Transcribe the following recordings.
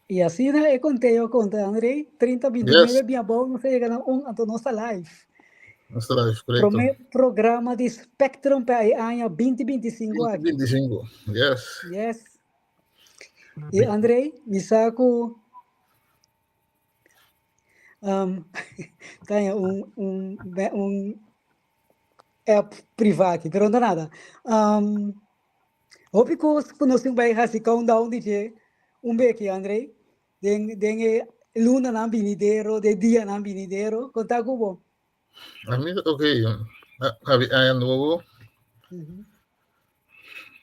E assim, né, eu contei, Andrei, 30 minutos, Yes, me bem bom, não sei, chegando a nossa live. nossa live, correto. Programa de Spectrum para a ano 2025 aqui. 2025, yes. Yes. E, Andrei, me saco tem um app privado aqui, pero não nada. Hope que conhecem bem esse countdown de beque, Andrei. Den luna não vinidero, de dia não vinidero, conta com bom. A mí, ok, hay nuevo,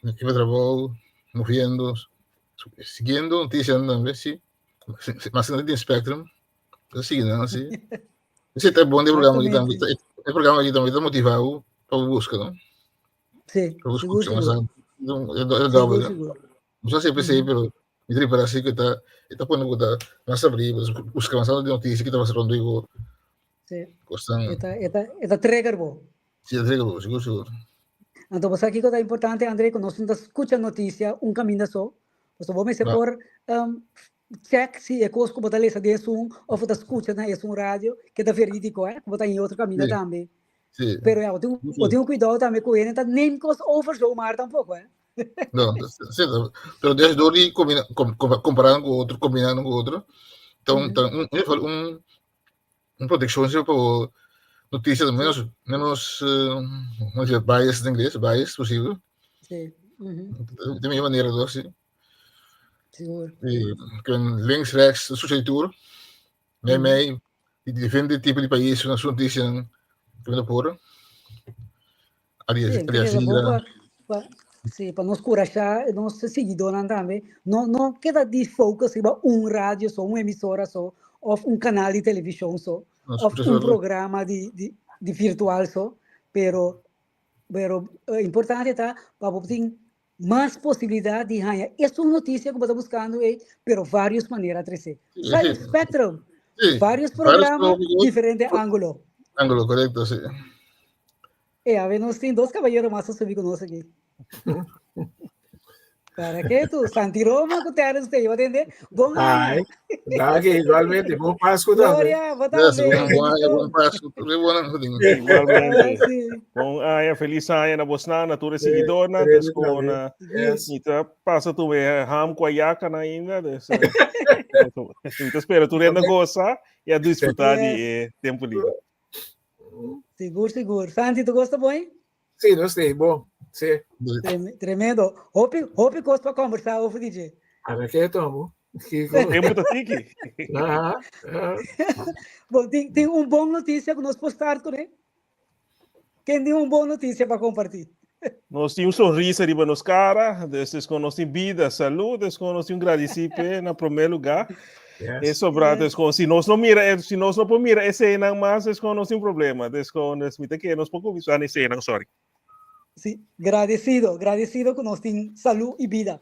aquí me trabajo, moviendo, siguiendo noticias también, sí. Mas não tem Spectrum, eu sigo, não, assim. Esse é bom de programa aqui também. Exatamente. É programa aqui também, está motivado para buscar, não? Sim, Para seguro, buscar, mas seguro. é Seguro, dobro, né? seguro. Não sei se pensei, pero me diria para si que está pondo que está mais abrir, buscar mais de notícia que está passando igual. Sim. Gostam, Eta trigger bom. se entrega, seguro, seguro. Então, você aqui que é importante, André, quando nós escuta notícia, caminho só. Você vai se Não, por check se é coisa que você lê desse ou você escuta, né, esse rádio, que é verídico, que você em outro caminho sim, também. sim. Pero eu tenho cuidado também com ele, então nem coisa overzoomar tampouco, Não, sim, pero desde ali comparando com o outro, combinando com o outro, então, proteção para notícias como dizer, bias em inglês, bias possível. Sim. De minha maneira, assim. Seguro. Links, rechts, sociëteit, mee, die defende tipo de país, na sua notícia, que me por. Sim, Aliás, é bom para nos corajar, nós seguidores também, não queda de foco se rádio só, uma emissora só, ou canal de televisão só, ou programa de virtual só, pero importante está para ter mais possibilidade de ganhar. Essa é uma notícia que você está buscando, pero várias maneiras de crescer. Sai Spectrum, vários programas, diferentes ângulos. Ángulo, correcto, sí. A ver, nós temos dois cavalheiros massas subir conosco aqui. Para que tu, Santi Roma, que te ares te eu atender. Bom Ai, daqui igualmente, bom Páscoa também. Glória, boa tarde. Bom Páscoa, igualmente. Bom, feliz ano na Bosna, na tua seguidor, na descona. Então, passa tu ver ham com a yaca na ainda. Então, espero tu ainda gostar e a desfrutar de tempo livre. Seguro. Santi, tu gosta bom? Sim, gostei, bom. Sim. Tremendo. Hope gosta para conversar, o DJ. Para que tomo? Tempo da tiki. Bom, tem bom notícia que nós postar, né? Quem tem boa notícia para compartilhar? Nós temos sorriso ali nos caras, desses que nós temos vida, saúde, desses que nós temos gratidão no primeiro lugar. É sobrado, se nós não podemos mirar essa cena, mas é que nós temos problema. Desses que nós não podemos visualizar essa cena, sorry. Sim, agradecido que nós temos saúde e vida.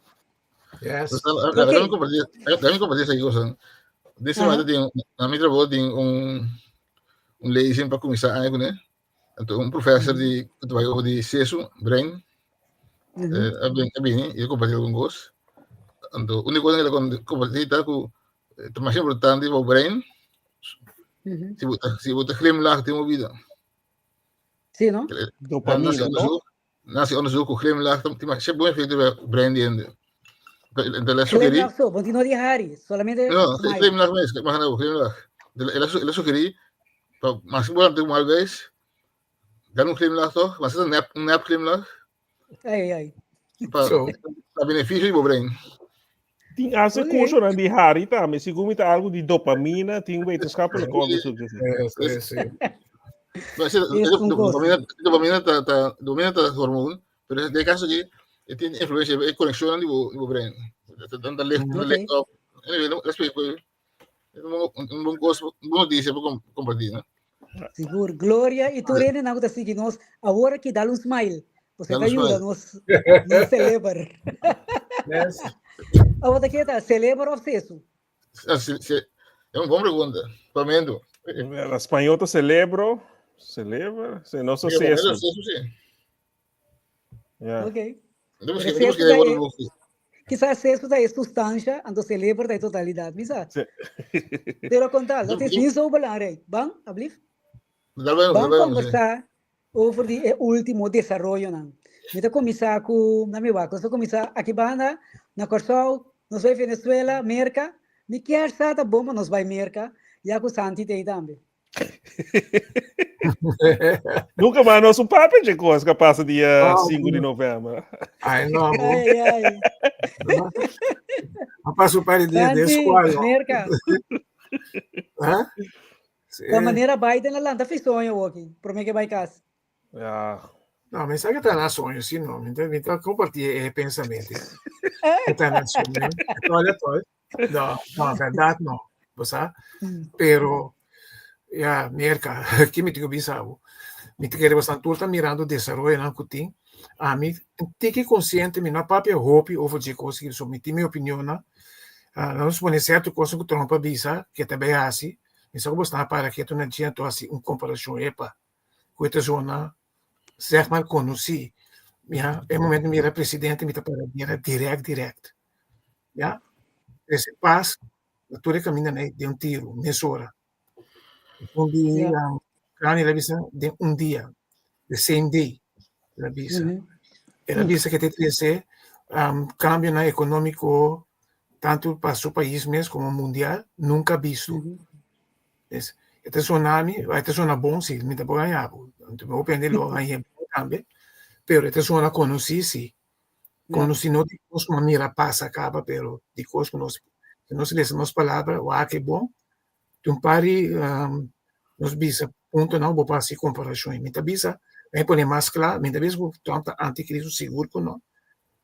Yes. Déjame compartir essa coisa. Desse lado tem, na minha trabalho tem lei para começar a né? Então, professor de trabalho de CESU, Brain, é bem, eu compartilho com vocês. Então, a única coisa que eu compartilho é que o mais importante para o Brain, se você glimlach, tem uma vida. Sim, não? Dopamina, não? Nasi onderzoek hoe glimlach, mas é bom efeito para o Brain de Glimlach só, continua de hari, solamente não, glimlach mesmo, mas não, glimlach. Ela sugeri, mas importante uma vez, dar glimlach toch, mas é nap glimlach. Ai. Para benefício do brain. Tem essa coisa de hari também, se comita algo de dopamina, tem wetenschap na conta sobre isso. Sim. Dopamina está hormônio, mas nesse caso aqui, tem influência, é conexão do brain. Tanto left off. Respeito. Um bom gosto, uma notícia para compartilhar, né? Seguro. Glória e Turene não está seguindo nós. Agora que dá um smile. Você está ajuda nós celebrar. Agora que está celebra ou cesso? É uma boa pergunta. Pamendo. A espanhola celebra, se não se cesso. Sim. Ok. Temos que agora quizás eso es sustancia, ando celebra da totalidade, bisa? Pero contar, dat is niet zo belangrijk. Bang, alsjeblieft. Vamos conversar over die último desarrollo. Mita começar com, na minha vaca, começar aqui banda, na Corsol, nós vai Venezuela, Merca, me quer sata bomba, nós vai Merca, e a Santi tem também. Nunca mais nosso papo de coisa que passa dia 5 de novembro. Ai, não, amor. Ai. Não passo para dia de escola. Merca. Hã? Da maneira Biden lá, tá fez sonho aqui, para mim que vai casa. Não, mas sabe que está na sonho, sim, não. Então, compartilha pensamento. Está na sonho. Olha, não, verdade não. Você? Pero, Merca, aqui me digo bisavo. Me quero bastante turta mirando o desenvolvimento na cutim. A mim, tem consciente, me na papel hope over de coisa que submeti minha opinião, não supõe certo coisa que Trump bisa, que também é assim. Mas eu gostaria para que tu não tinha assim uma comparação epa, com essa zona, zeg maar conheci, é momento mira presidente, me para mira direct, esse passo, tudo caminha de um tiro, mesura, onde a visa de dia, the same day, a visa que tem que ser cambio na econômico tanto para o país mesmo como mundial nunca visto. Este tsunami, esta zona bom sim, me dá para ganhar, então eu penso logo aí também, pero esta zona conheci não digamos uma mira passa acaba, pero digamos que nós lemos palavras, que bom, então pare nós bisa ponto não vou passar comparação, me tá bisa, aí põe mais claro, me dá mesmo tanto anticristo seguro que não,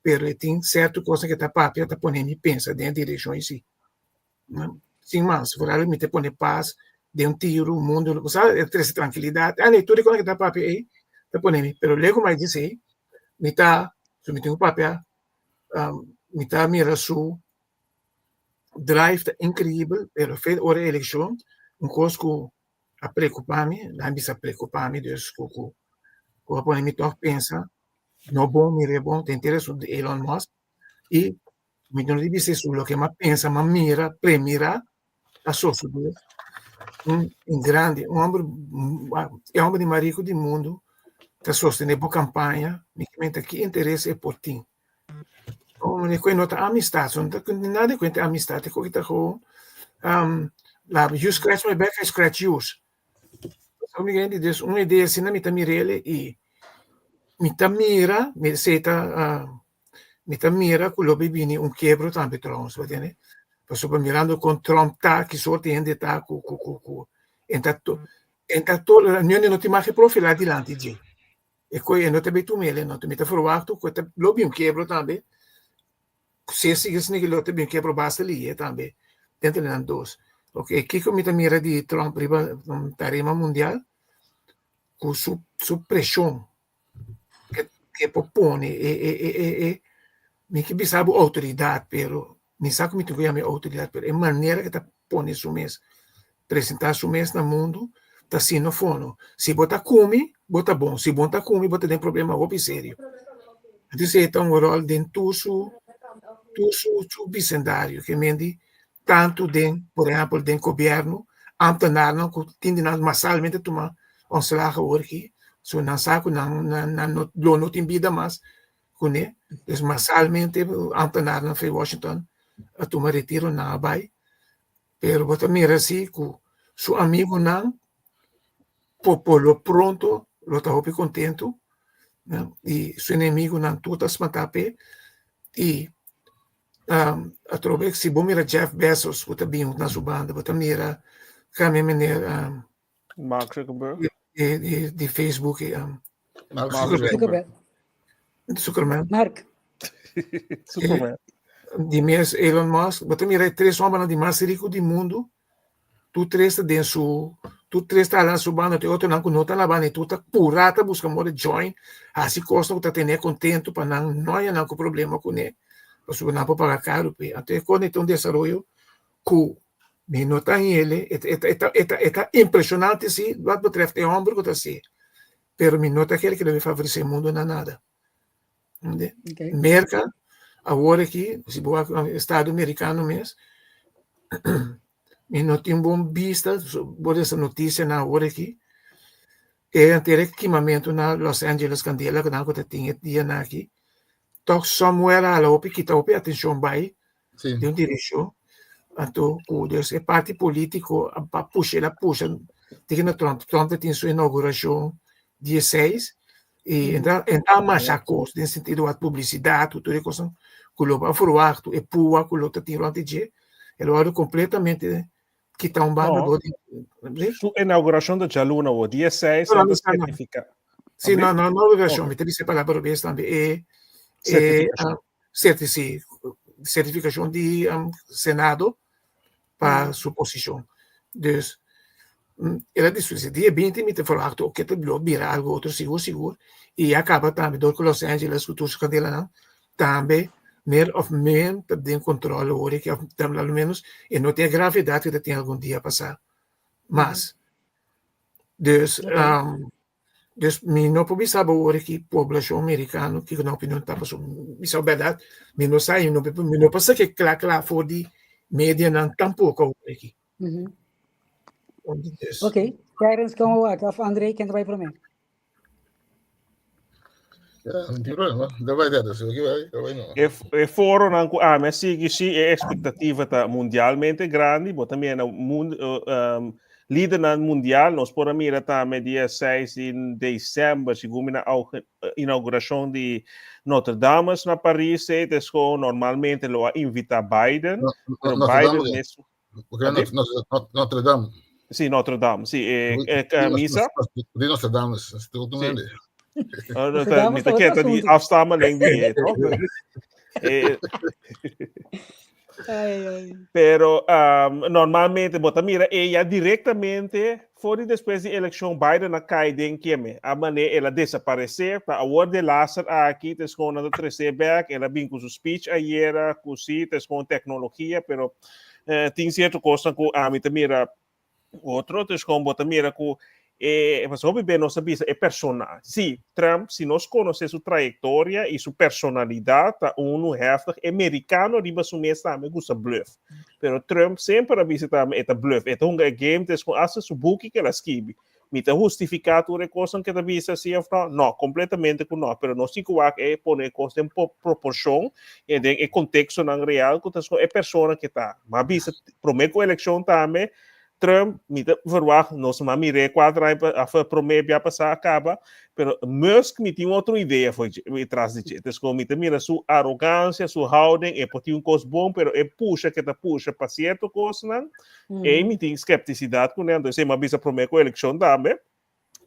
pero tem certo coisa que tá papel, tá põe me pensa dentro da direção em si, sim, mas por ali me te põe paz de um tiro, o mundo, sabe, essa tranquilidade. A leitura quando está papel aí, tá ponendo, pero logo mais disso aí, me tá, se me tem um papel, me tá mira su drive tá incrível, pero fez hora eleição, coisa que a preocupar-me, lá me preocupar-me, Deus, que a põe me toca pensa, não bom, mira bom, tem interesse de Elon Musk, e me não deve ser sobre o que mais pensa, mas mira, premira, a sofrer. Grande, homem de marico do mundo, está sostenendo a campanha, que interesse é por ti. Como que nota amistade, não tem nada com amistade, que está com you scratch my back, I scratch yours. Então, me diz uma ideia assim, me tá mirele e me tá mira, me seita, me tá mira que o bebini quebro também trouxe, vai entender? Passo mirando com Trump tá que sorte ainda tá então toda a união não tem mais profilar dilante de e coi não te betu mele não te meta forward que te lobby quebro também se sigue que lote bem quebro basta ali também dentro de dois ok que como me mira de Trump riba tarima mundial com su pressão que propone e me que bisabo autoridade pero me sabe como tu a autoridade pero é maneira que tá põe isso mês apresentar isso mês no mundo tá sendo fono se botar come bota bom se botar come bota tem problema ou sério então se é um rol dentro su bicendário que mendi tanto den por exemplo den governo ambtenaar não que tende massalmente tomar slag hoje so não saco não tem vida mais com né es massalmente ambtenaar não foi Washington a tomar retiro na vai pero bota mira assim que su amigo não popolo pronto lo tá hopi contento e su inimigo não tudo as matape e a trobe se bom mira Jeff Bezos bota bem na sua banda bota mira kami maneira Mark Zuckerberg de Facebook Mark Zuckerberg Mark Superman de mês Elon Musk bota mira três homens de mais rico do mundo tu três dentro tu três tá lá na sua banda tu outro não com nota na banda tu tá purata busca more join assim costa tu tá tendo contento para não é não com problema com ele você não pode pagar caro até quando então desenvolveu que me nota ele é impressionante sim what betreft de homem que tá assim pero me nota aquele que deve favorecer o mundo não nada merca agora aqui, se boa Estado americano mesmo, e não tem bom vista, por essa notícia na hora aqui, ter equipamento na Los Angeles Candela, que não tinha dia na aqui, toch somewhere ala opi kita opi atenção vai, de um direção, então, dus é parte político, a puxa, tem na Trump tem sua inauguração dia 6, e então mais a coisa, no sentido de publicidade, tudo isso, que o lobo afroado, e pua, que o lobo tem lá de ele olha completamente que está bando Su inauguração da Jaluna, o dia 6, é certificado. Sim, não versão, me tem essa palavra bem também, certificação de Senado para sua posição. Dus, ela disse, dia 20, me tem falado que o bloco vira algo outro seguro, e acaba também, do Los Angeles, que tu escandela, também, meer of meer tem controle hoor que pelo menos e não tem a gravidade que tem algum dia passar mas dus me não pode saber hoor que população americana que na opinião tá passando me sabe verdade me não sai não passa que claro for de mídia não tampouco hoor aqui ok Terence como of Andrei quem vai para mim não tem problema, vai dar, vai não. E foro mas sim, a expectativa está mundialmente grande, mas também líder mundial, nós podemos mirar também dia 6 de dezembro, segundo a inauguração de Notre Dame na Paris, normalmente lo invita Biden, Biden mesmo. Notre Dame. Sim, Notre Dame, sim, é missa. De Notre Dame, estou tomando. Me queda de afstammen en die Pero normalmente, bota mira, ella directamente, fora e depois da eleição, Biden na caída que a maneira ela desaparecer, para a hora de Lázaro aqui, tem com a terceira back, ela vem com o speech ayer, com com tecnologia, pero tem certo coisa que a mim mira outro, tem com bota mira com mas obviamente nós sabemos é personal. Sim, Trump, se nós conhecemos sua trajetória e sua personalidade, heftig, americano riba su mes também gusta bluff. Pero Trump sempre avisa também é bluff. É um game des com assa su buki que ela esquive. Mita justificar tudo coisa que avisa assim, não, completamente que não. Pero nós temos que poner coisa em proporção e em contexto não real que é pessoa que está. Mas avisa, promete a eleição também. Trump, mita verwacht, nós mire 4 anos a prometer passar acaba, pero Musk me tinha outra ideia foi atrás de isso. Então, mira sua arrogância, sua houding, é por um coisa bom, pero é puxa que tá puxa para certo coisa, não? E me tem escepticidade com ele, então, mas bisa prometer com a eleição também.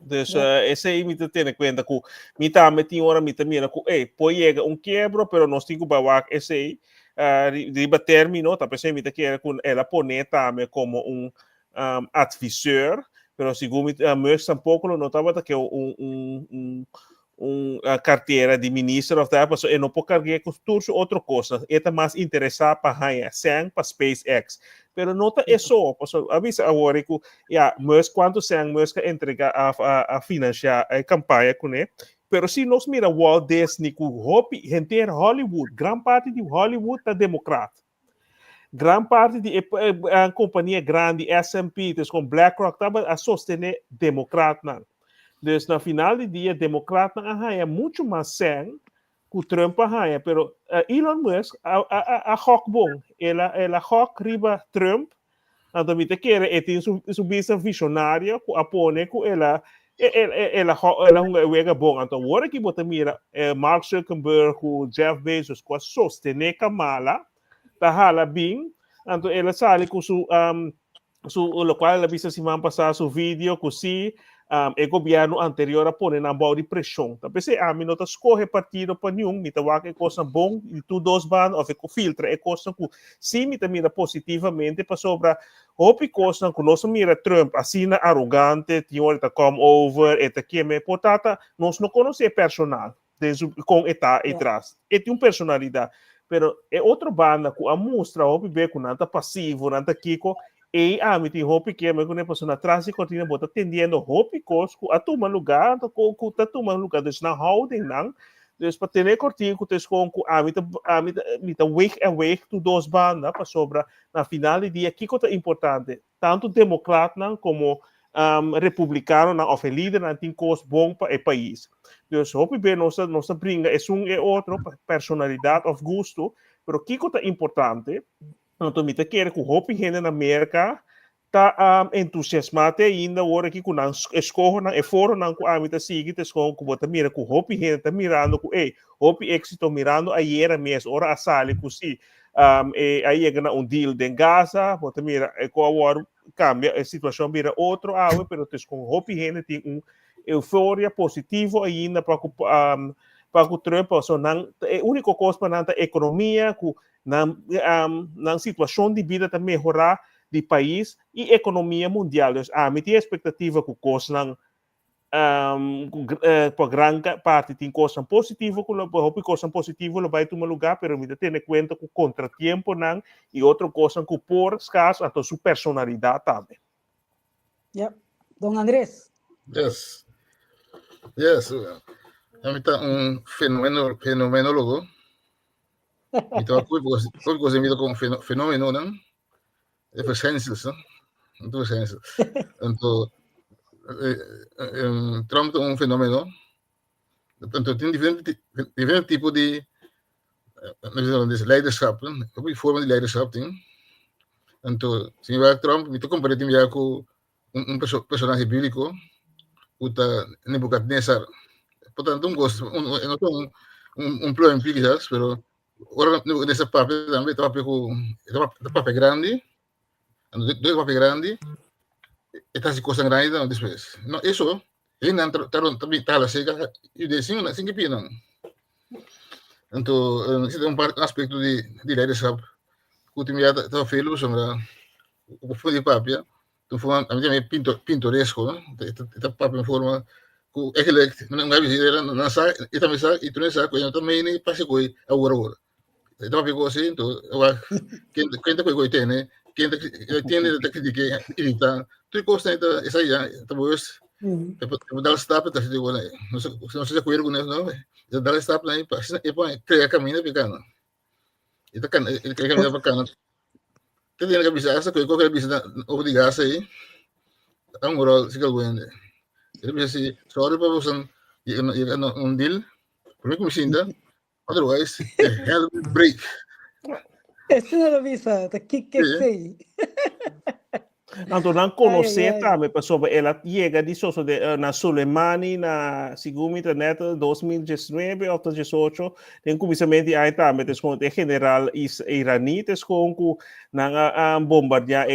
Dus esse aí me tem em conta que me também tinha hora me mira que pode chegar quebro, pero nós temos que baixar esse aí riba término, tá pensando me que ela pone também como advisor, pero segundo Musk tampouco não estava que carteira de ministro of that, e não pode carregar com tudo outra coisa, é mais interessado para a Sang, para SpaceX, pero não é só, avisa agora que Musk quando Sang Musk entrega a financiar a campanha com ele, pero se nós mira Walt Disney com gente Hollywood, grande parte de Hollywood está democrata. Gran parte de companhia grande, S&P, com BlackRock, estava a sostener democrata. Dus na final do dia, democrata é muito mais sem que o Trump mas Elon Musk a rock bom. Ela rock riba Trump, então me quer tem sua vista visionária que apone que ela é bom. Então agora que você mira Mark Zuckerberg, Jeff Bezos, que sostener Kamala, tahala bem, então ela sabe que o qual ela vista se vai passar seu vídeo que se o governo anterior a pôr na boa de pressão. Então pensei, me não escolhe partido para nenhum, me tá que coisa bom e tu dois van ou que filtra é coisa que se me mira positivamente para sobre outra coisa que nós mira Trump assim arrogante, tinha hora come over, eta que me portata, nós não conhece personal, com eta atrás, tem personalidade. Pero é outra banda que a mostra o bebê com nada passivo, nada kiko, e me tem roupa que é uma pessoa atrás e continua bota tendendo roupa coisa que a tomar lugar, que tá tomando lugar, deixa na holding não, Dus para ter cortico, tes com a mita week and week tu dos banda para sobra na final do dia que é importante, tanto democrata como republicano na of líder na tem coisa bom para o país. Dus hoop ik nossa bringa é outro personalidade of gosto, pero que é importante, então mita quer que hoop gente na América tá entusiasmado ainda agora que com não escorro não é fora não com a mita sigue tes com bota mira com hoop gente tá mirando com hoop éxito mirando ayer mesmo ora a sala com si aí é na deal de Gaza bota mira com agora cambia a situação vira outro pero tes com hoop gente tem euforia positivo ainda para o Trump so não é único coisa para a economia com na situação de vida também melhorar do país e economia mundial. Dus me tem expectativa que coisa não para grande parte tem coisa positiva que hope coisa positiva vai tomar lugar, pero me tem em conta que contratempo não e outra coisa que por caso a sua personalidade também. Yeah. Don Andrés. Yes. A tá fenomenólogo. Então, coisa me como fenômeno, não? É verschijnsels, né? Muito verschijnsel. Então, Trump é fenômeno. Então, tem diferente tipo de leiderschap, né? Uma forma de leiderschap tem. Então, se vai Trump, me compara com personagem bíblico, o Nebuchadnezzar. Portanto, gosto, plano quizás, pero ora nessa papel também papel grande, dois papel grande, estas coisas grandes não depois. Não, isso, ele não também tá lá chega e desenho assim que pina. Então, existe aspecto de leadership que tem já tá feito sobre o foi de papel, então foi a minha pintoresco, né? Tá papel em forma ku eigenlijk nggak bisa nasa ita misa itu nasa ko yung tamay ni pasi ko awar ito papi ko sin to wa kenta ko itene kenta tiene da kritike irita tu costa ita esa ya tabos dal stop ta si wala no se kuir ko no dal stop na pa e pa kaya camina picana ita kan kaya camina picana kaya nga bisa sa ko kaya bisa obligar aí ang moral sigal wende. Ele bisa si sorry pa bosan deal por como sinda otherwise hell break Esse não lo visa tá que sei então não conhecer também pessoa ela chega de sosso de na Soleimani na segundo internet 2019 ou 2018 tem começamento aí também tem general iranitas com na bombardear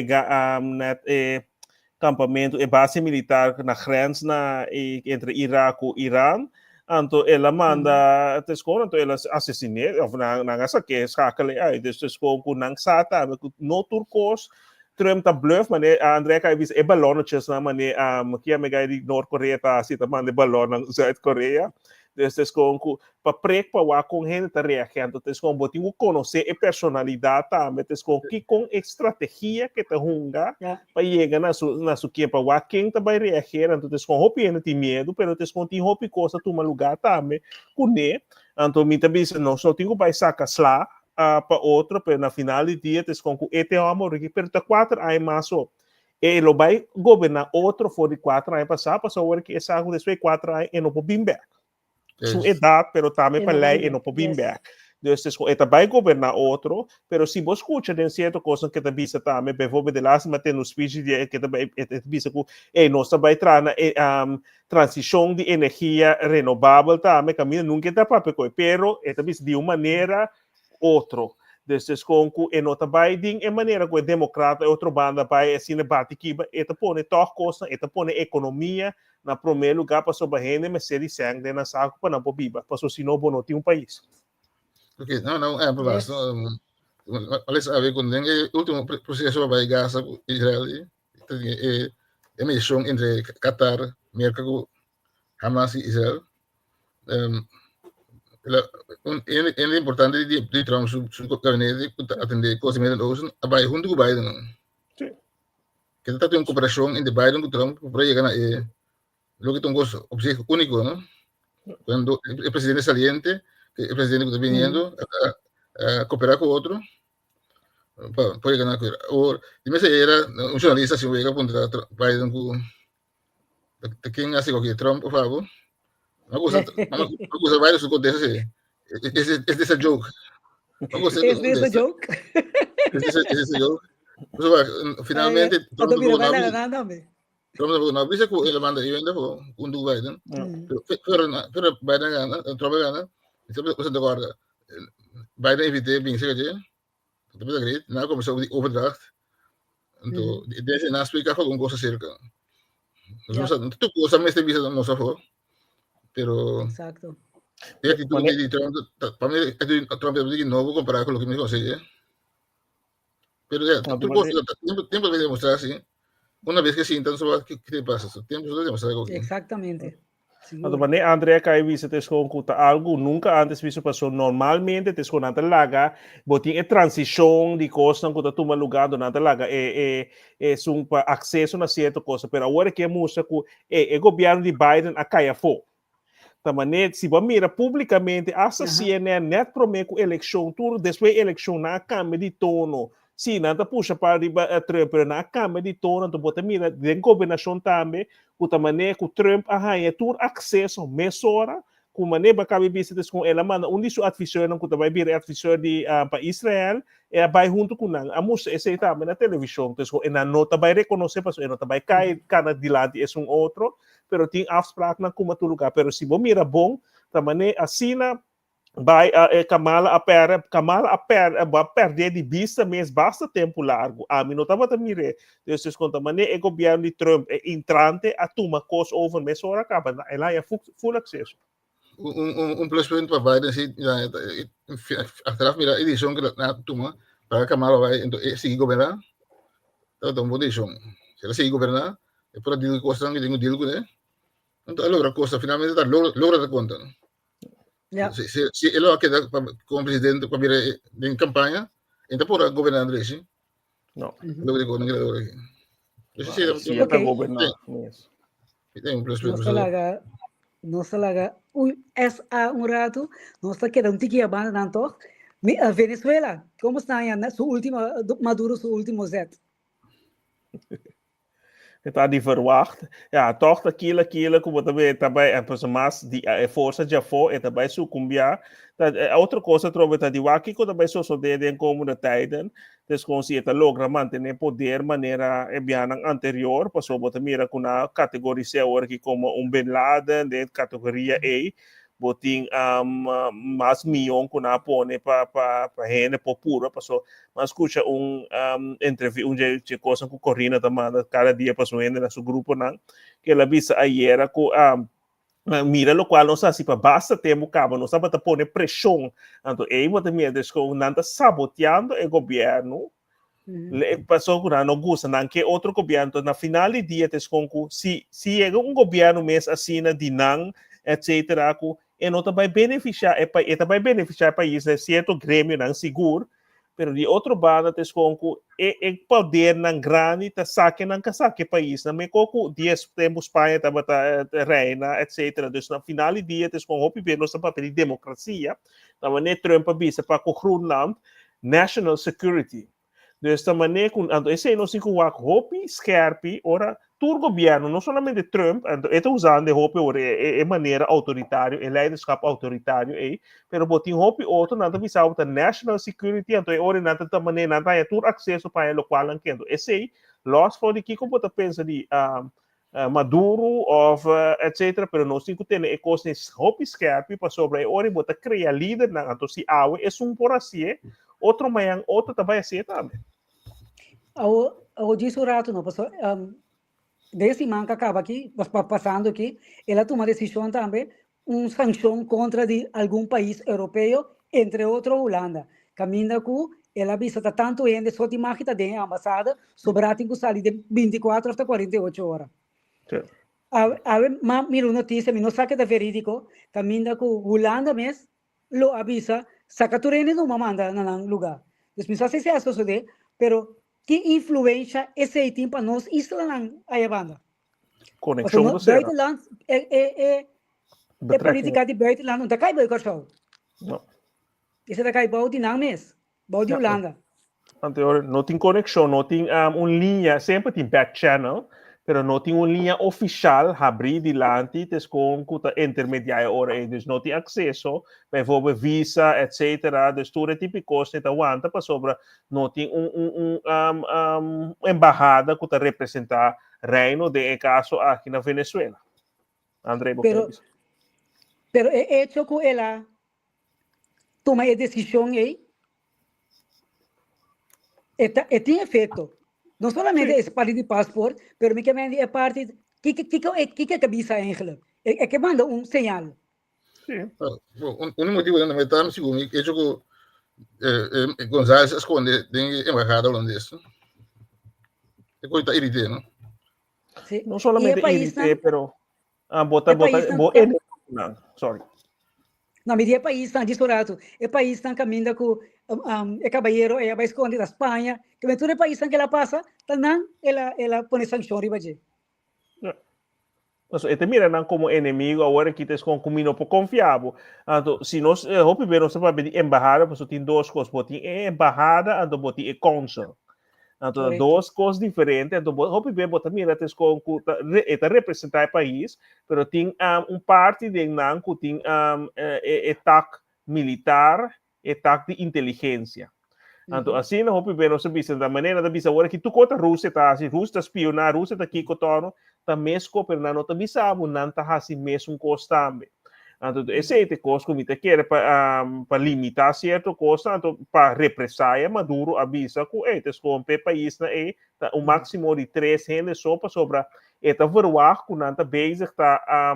net campamento e base militar na grens entre Iraque e Irã. Então, ela manda então ela assassina, ou não sei que escala aí, então com não sata, no turcos, Trump tá bluff, mas André cai vis é balão na mané que a mega de Norte-Coreia tá assim, tá manda balão na South-Coreia. Desses com para prek para com gente tá reagindo, desses com botinho conhecer a personalidade também, desses com que com estratégia que tá hunga para chegar na sua que para quem tá vai reagir, então desses com hopi ainda tem medo, pero desses com tem hopi coisa toma lugar também, com né, então me também não só tenho vai sacar lá para outro, pero na final do dia desses com este amor que pero tá 4 anos mais só ele vai governar outro for de 4 anos passou que essa algo desses 4 anos e não pode vir back. Sua idade, pero também para lei e não pode vir back. Então, ele vai governar outro, pero se você escuta de certa coisa que também está também, por de lá, mas tem no speech que também bisa que nós vai entrar na transição de energia renovável também, caminho nunca está para pegar, pero também de uma maneira outro. Desses com que não vai de maneira que democrata outra banda vai assim bate que eta põe toda coisa, eta põe economia na primeiro lugar para sobre gente, mas se eles sangue na saco para não poder, para se não não tem país. Ok, não é para baixo. Olha sabe quando o último processo vai Gaza, Israel, é missão entre Qatar, Mercado, Hamas e Israel. É importante de Trump su gabinete atender coisas meio ocean, vai junto com Biden. Sim. Que está tendo cooperação entre Biden com Trump para chegar na lo que tem gosto objetivo único, não? Cuando el presidente saliente, el presidente que está viniendo a cooperar con otro, puede ganar. O dime si era un jornalista, si hubiera apuntado a Biden con quien hace con Trump, por favor. Una cosa Biden su contesta, es de esa joke. Es de esa joke. Es de esa joke. Finalmente, Trump no avisa que él manda y vende con Biden. Pero Biden gana, Trump gana. Você agora, Biden evitei bem se gaje, tu bisa great, na começou a overdraft. Então, desse na explicar alguma coisa cerca. Não tu coisa mais tem visa não só for, pero exacto. E aqui tu de Trump, para mim Trump é de novo comparar com o que me consegue. Pero ya, tiempo de demostrar assim. Uma vez que sintam só que te passa, tempo de demostrar algo. Exactamente. Então, André, que viste te escuta algo nunca antes visto passou normalmente te escuta laga, botin transição de coisa que toma lugar durante laga é um acesso na certa coisa, pero agora que mostra que o governo de Biden a caia fo. Também se você mira publicamente essa CNN net promete eleição tudo depois eleição na câmara de tono. Sim, nada puxa para Trump na câmara de tono, então você mira de governação também, que maneira que Trump é tur acesso mesora, que maneira que cabe visitas com ela, manda disso advisor não que vai vir advisor de para Israel, vai junto com a música esse também na televisão, então ela não vai reconhecer, porque ela vai cair cada dilante é outro, pero tem afspraak na como tu lugar, pero se você mira bom, também assim vai Kamala a perder de vista, mas basta tempo largo. A mim não estava a mirar. Então, quando o governo de Trump é entrante, a toma coisa over, mas só acaba. Ela é full acesso. Plus point para Biden, sim, atrás, mira, a edição que ela toma, para Kamala vai seguir governar, então, uma edição. Se ela seguir governar, é para deal com coisa, que tem deal com ele, então, ela logra coisa, finalmente, logra a conta. Yeah. Se ele vai quedar como presidente para vir em campanha, então por governar André, sim? Não. Lo digo, não quero aqui. Se é para governar. Tem plus não se larga. SA rato, não se queda tiki a banda tanto. Venezuela, como está aí su última Maduro su último set? Está de verwacht. Ja, toch aquilo como também mas a força já foi, também sucumbia. Outra coisa trouxe tá de aqui que também só de como da tiden, desconhecida logra manter poder maneira bem anterior, passou botar mira com a categoria agora que como Bin Laden de categoria A. Botin mais milhão que na pone para gente por pura passou mas escuta entrevista de coisa com Corina também cada dia passou ainda na seu grupo não que ela visa ayer com mira o qual não sabe se para basta tempo cabo não sabe para pôr pressão então aí você me diz que não está saboteando o governo passou que não gosta não que outro governo na final de dia se é governo mesmo assim de não etc e não vai beneficiar o país, é certo grêmio não seguro, mas de outro lado o poder não grande tá saque o país, não me coco 10 tempo Espanha estava reina, etc. Então na final de dia com hope bem nossa papel de democracia, tava nem Trump avisa para o Groenland national security. Desta maneira com esse não se com hope scarpe ora todo governo, não somente Trump, está usando de maneira autoritária, o leadership autoritário, mas botin hope outro não visa a national security, então ora não tem maneira não tem todo acesso para o qual não quer. Esse loss for de que como você pensa de Maduro ou etc, pero não se tem a coisa hope scarpe para sobre ora bota criar líder não, então se é por assim, outro manhã outro também assim também. Eu disse o rato não, pessoal. Desse manca acaba aqui, passando aqui, ela toma decisão também, sanção contra de algum país europeu, entre outros Holanda. Caminha com, ela visa tanto ainda, só de imagem da ambassada, sobrar tem que sair de 24 até 48 horas. Mira uma notícia, não sabe que é verídico, caminha com Holanda mesmo, lo avisa, saca tu reino não manda no lugar. Então, não sei se é isso, pero que influência esse tempo para nós islas aí banda. Conexão do céu. De política de buitenland, não tá cai boicot. Não. Isso tá cai bom de não mesmo. Bom de Holanda. Anterior, não tem conexão, não tem uma linha, sempre tem back channel, pero não tem uma linha oficial, abrir dilante, com o intermediário ora, então não tem acesso, por visa, etc. Dus tudo tipo de coisa, então aguenta para sobre, não tem embajada que representa reino, de caso aqui na Venezuela. André, pero é hecho que ela toma a decisão aí, tem efeito. Não somente esse parte de passaporte, mas também é parte que a cabeça eigenlijk. É que manda sinal. Sim. Um motivo da metade, segundo é que González esconde da embajada holandesa. É coisa irritante, não? Não somente irritante, pero não, sorry. Não, mas é país não distorato. É país não caminha com é caballero, é vai esconder da Espanha. Que vem todo é país que ela passa, não, ela põe sanção riba de. Então, mira não como inimigo, agora que tens com comino por confiável. Então, se nós, o primeiro você vai pedir embajada, você tem duas coisas, botem embajada, então botem cônsul. Então, duas coisas diferentes. Então, o primeiro botar mira tens com representar o país, mas tem parte de não que tem ataque militar, ataque de inteligência. Então, assim, o primeiro você vê da maneira da visa agora que tu conta a Rússia tá assim, Rússia espionar, Rússia está aqui cotono, tá mesmo, mas não tá bisabo, não tá assim mesmo coisa também. Então, esse é o coisa que me quer para limitar certo coisa, então para represália, Maduro avisa que estes com o país na o máximo de 3 gente só para sobre esta verwacht que não tá basic tá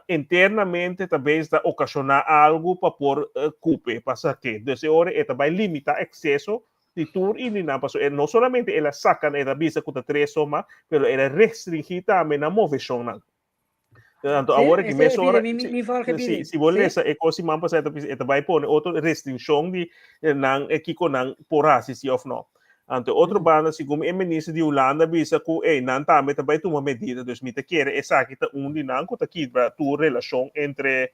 internamente talvez está ocasionar algo para por culpa, para que desse hora esta vai limitar excesso de tour e não passou. Não somente ela saca esta visa que está 3 soma, mas ela restringe também na movição. Então, agora que me sora, se você é coisa mais passada, esta vai pôr outra restrição de não aqui com não por se ou não. Então, outro banda, segundo o ministro de Holanda, visa que não também tomar medida, dus me quer essa aqui tá de não que aqui para tu relação entre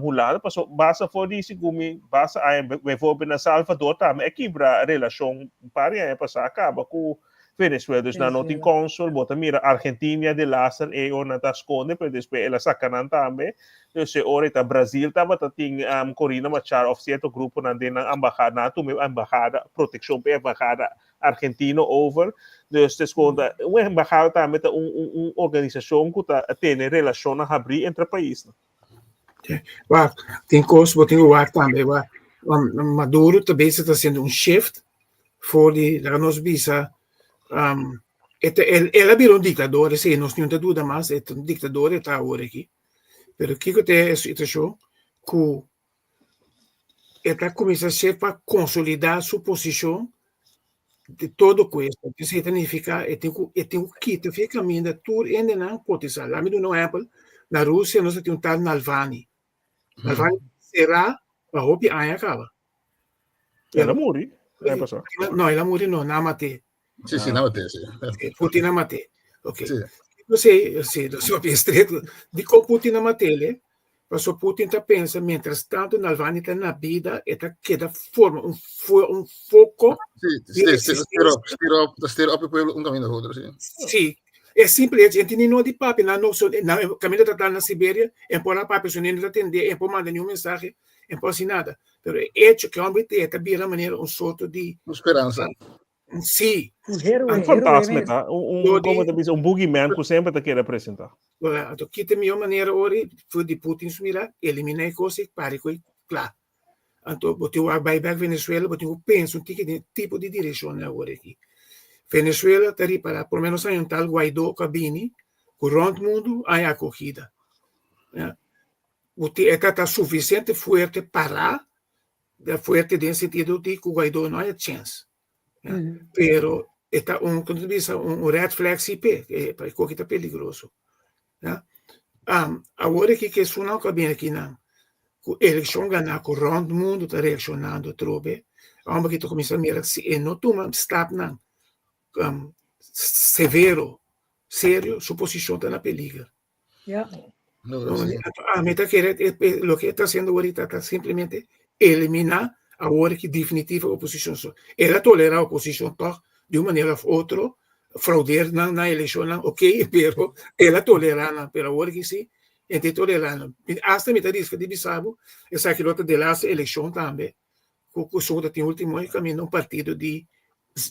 Holanda, passou basta for de segundo basta aí vou na Salvador também aqui para relação para passar acaba com Venezuela, dus não tem cônsul, bota mira Argentina de Lázaro e o não tá esconde, mas depois ela sacanam também. Dus ora tá Brasil tava tem Corina Machado oficial do grupo na embajada, tu embajada proteção para embajada argentino over. Dus desconta uma embajada também tá organização que tá tem relação a abrir entre países. Tem coisa, tem o ar também, Maduro também está sendo shift for de nós visa ela virou ditador, sim, nós não temos dúvida mais, é um ditador está agora aqui. Mas o que é a situação que ela começa a ser para consolidar sua posição de todo coisa. Isso significa que tem o que fica caminhando tudo ainda não cotizar. Lá no Apple, na Rússia, nós temos um tal Navalny. Navalny será a roupa aí acaba. Ela morre. Não, ela morre não, não matei. Sì, não tem, sim. Putin a mate. Ok. Você é estreito de como Putin a mate, mas o Putin está pensando, mientras tanto, Navalny está na vida, está queda forma, foco. Steer op um caminho do outro, sim. Sim. É simples, a gente não de papo, o caminho está na Sibéria, é por lá papo, se não atender, é por mandar nenhum mensagem, é por assim nada. Mas é hecho que o homem está vira maneira sorto de esperança. Sim. Um fantasma, tá? Como te diz, boogeyman que sempre te quer representar. Então, aqui tem a melhor maneira hoje, foi de Putin sumir, eliminar a coisa, para que, claro. Então, você vai para Venezuela, você pensa um tipo de direção agora aqui. Venezuela está aí para, pelo menos, um tal Guaidó Cabini, que o mundo há acolhida. Você está suficiente forte para, forte no sentido de que o Guaidó não há chance. Pero está un red flag CP, para que está peligroso. Agora que suena cabine aqui não, a eleição ganhar com o mundo está reacionando trobe, vamos que está começando a mirar se não toma stop não, severo, sério, sua posição está na perigo. A meta lo que está haciendo ahorita está simplemente eliminar ahora que definitiva oposición. Ela tolera a oposición de una manera u otra, fraudear na eleição, ok, pero ela tolera, pero ahora que sí, ela tolera. Hasta metade disso que de Bissau, essa que outra de lá eleição também, o senhor tem último ano caminho um partido de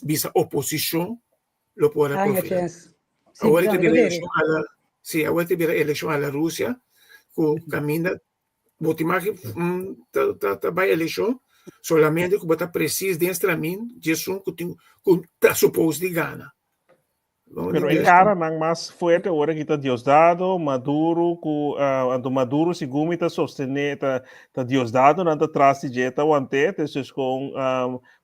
bisa oposição, lo pode aprovar. Agora que vira eleição agora que vira eleição à Rússia, que caminha, botimar que vai eleição, solamente que bota preciso dentro de mim, Jesus que está suposto de ganhar. Pero encara nang mas fuerte ora kita Diosdado, Maduro, ando Maduro segundo está sostener ta Diosdado nanta trás de jeta wante, teses com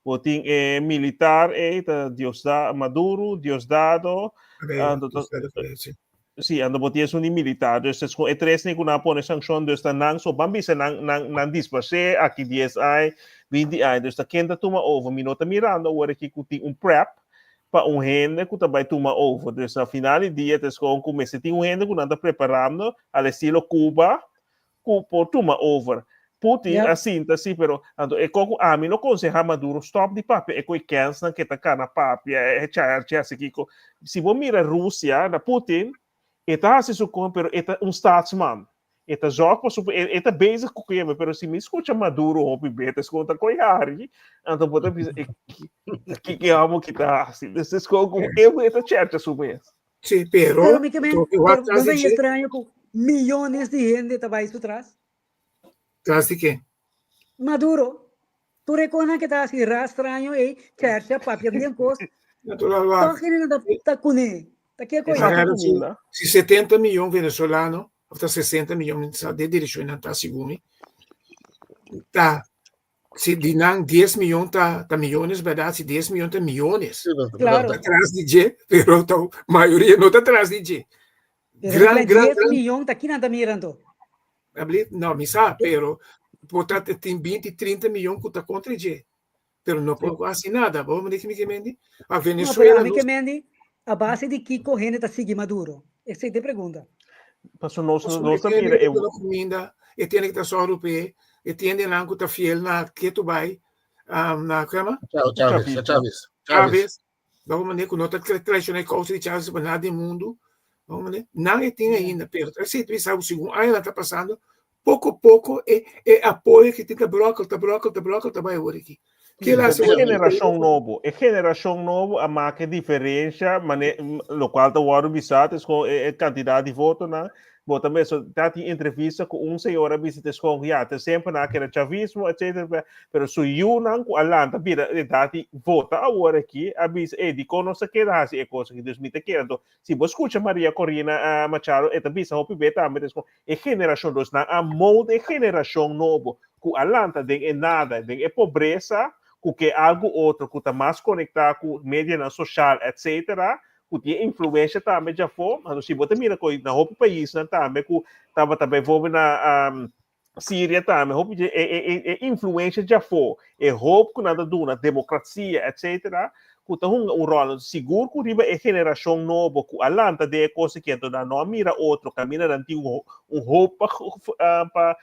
boting militar ta Diosdado, Maduro, Diosdado, ando sim, ando boting suni militar, teses com tres ni kuna pone sanção desta nang so bambi se nang disperse aqui 10 ai, 20 ai, desta kenda tuma over minota mirando ora que kuti prep para gente que também toma over. Então, no final do dia, começa a ter gente que está preparando ao estilo Cuba, que pode tomar over. Putin, assim, mas é como a mim não aconselha Maduro, stop de papel, é que cansa que está na papel, se você mira a Rússia, na Putin, está assim, mas é statsman. Eta joga para eta bezig com o mas se me escuta Maduro ou bebê, escuta coiari, então pode dizer que amo que tá assim, desses como eu eta certa sobre isso. Sim, pero não é estranho que milhões de gente tá vai atrás. Atrás de quê? Maduro. Tu reconhece que tá assim, estranho e certa papel de coisa. Então que não tá com ele. Tá que coisa. Se 70 milhões venezuelanos hasta 60 milhões de direção não está segundo. Tá. Se dinang 10 milhões tá milhões, verdade? Se 10 milhões tá milhões. Claro. Tá atrás de G, pero a maioria não tá atrás de G. 10 milhões tá aqui não tá mirando. Não, me sabe, pero tem 20, 30 milhões que tá contra G. Pero não pode assim nada. Vamos dizer que me a Venezuela. A base de que corrente tá seguindo Maduro. Essa é a pergunta. Passo nossa mira e tem que estar só europeu e tem de lá que está fiel na que tu vai na cama Chaves vamos maneira que não está tradicional coisa de Chaves para nada do mundo vamos maneira não tem ainda pero se tu sabe o segundo aí ela está passando pouco a pouco é apoio que tem que bloco tá vai agora aqui geração novo a marca diferença lo qual tá o bisat é quantidade de voto na bota mesmo tá em entrevista com senhora visita com tá sempre naquele chavismo etc pero se eu não com alanta vira dati vota agora aqui a bis de conoce que dá se é coisa que Deus me te quer então se você escuta Maria Corina Machado é também só hopi beta mas é geração dos na a molde geração novo com alanta tem nada tem pobreza que é algo outro que está mais conectado com mídia social, etc., que tem influência também já foi, mas se você mira na outro país também, que estava também envolvido na Síria também, é influência já foi, é roubo que nada duna, democracia, etc., que está rol seguro que riba é geração nova, que alanta de coisa que não mira outro caminho, não tem roubo para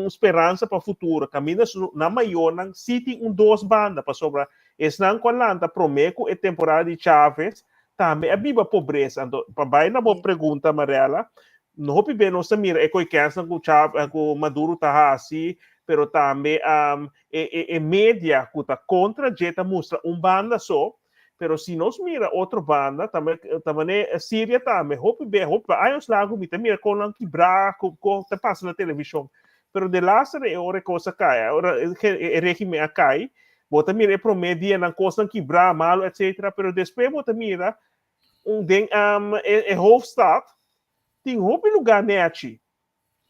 esperança para o futuro, caminho na maior, não se tem duas bandas para sobrar, esse não com alanta promete é temporada de Chaves, também a viva pobreza, então, para vai na boa pergunta, Mariela, não hope bem, não se mira, é que o Maduro está assim, pero também média que está contra jeta mostra banda só, pero se nós mira outra banda, também Síria também, hope aí os lago me mira com não quebrar, com tá passa na televisão, pero de lá se é hora coisa cai, hora regime cai, bota mira promedia na coisa quebrar mal, etc, pero depois bota mira Hofstad tem lugar neti.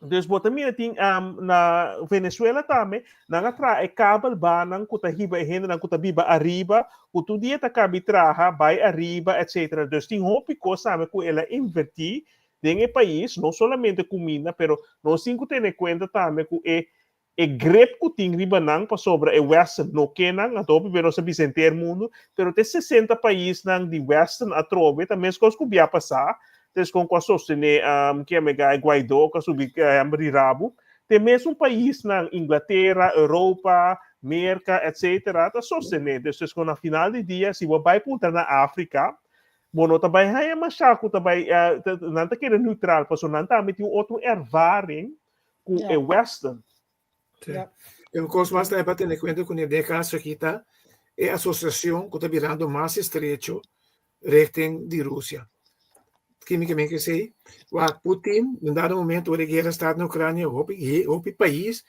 Dus bota mira ting na Venezuela também nang atra cabo banang kuta hiba henda nang kuta biba arriba kutu dia ta cabitraha vai arriba etc. Dus ting hopi coisa sabe que ela invertir em país não somente comida pero nós cinco tem conta também que é grep que tem riba nang para sobra é western no que nang atopi pero sa bicenteiro mundo pero tem 60 países nang de western atrobe também coisa que via passar tes com a sostener que é mega Guaidó, que subir rabo. Tem mesmo país na Inglaterra, Europa, América, etc. Tá sostener. Então, na final do dia, se você vai punta na África, bueno, também é machaco, também não está querendo neutral, porque não está metendo outro ervaring com o Western. Eu gosto mais também para ter em conta que nesse caso aqui tá é a associação que está virando mais estreito recém de Rússia. Quimicamente que sei, o Putin, em dado momento, a guerra está na Ucrânia, o país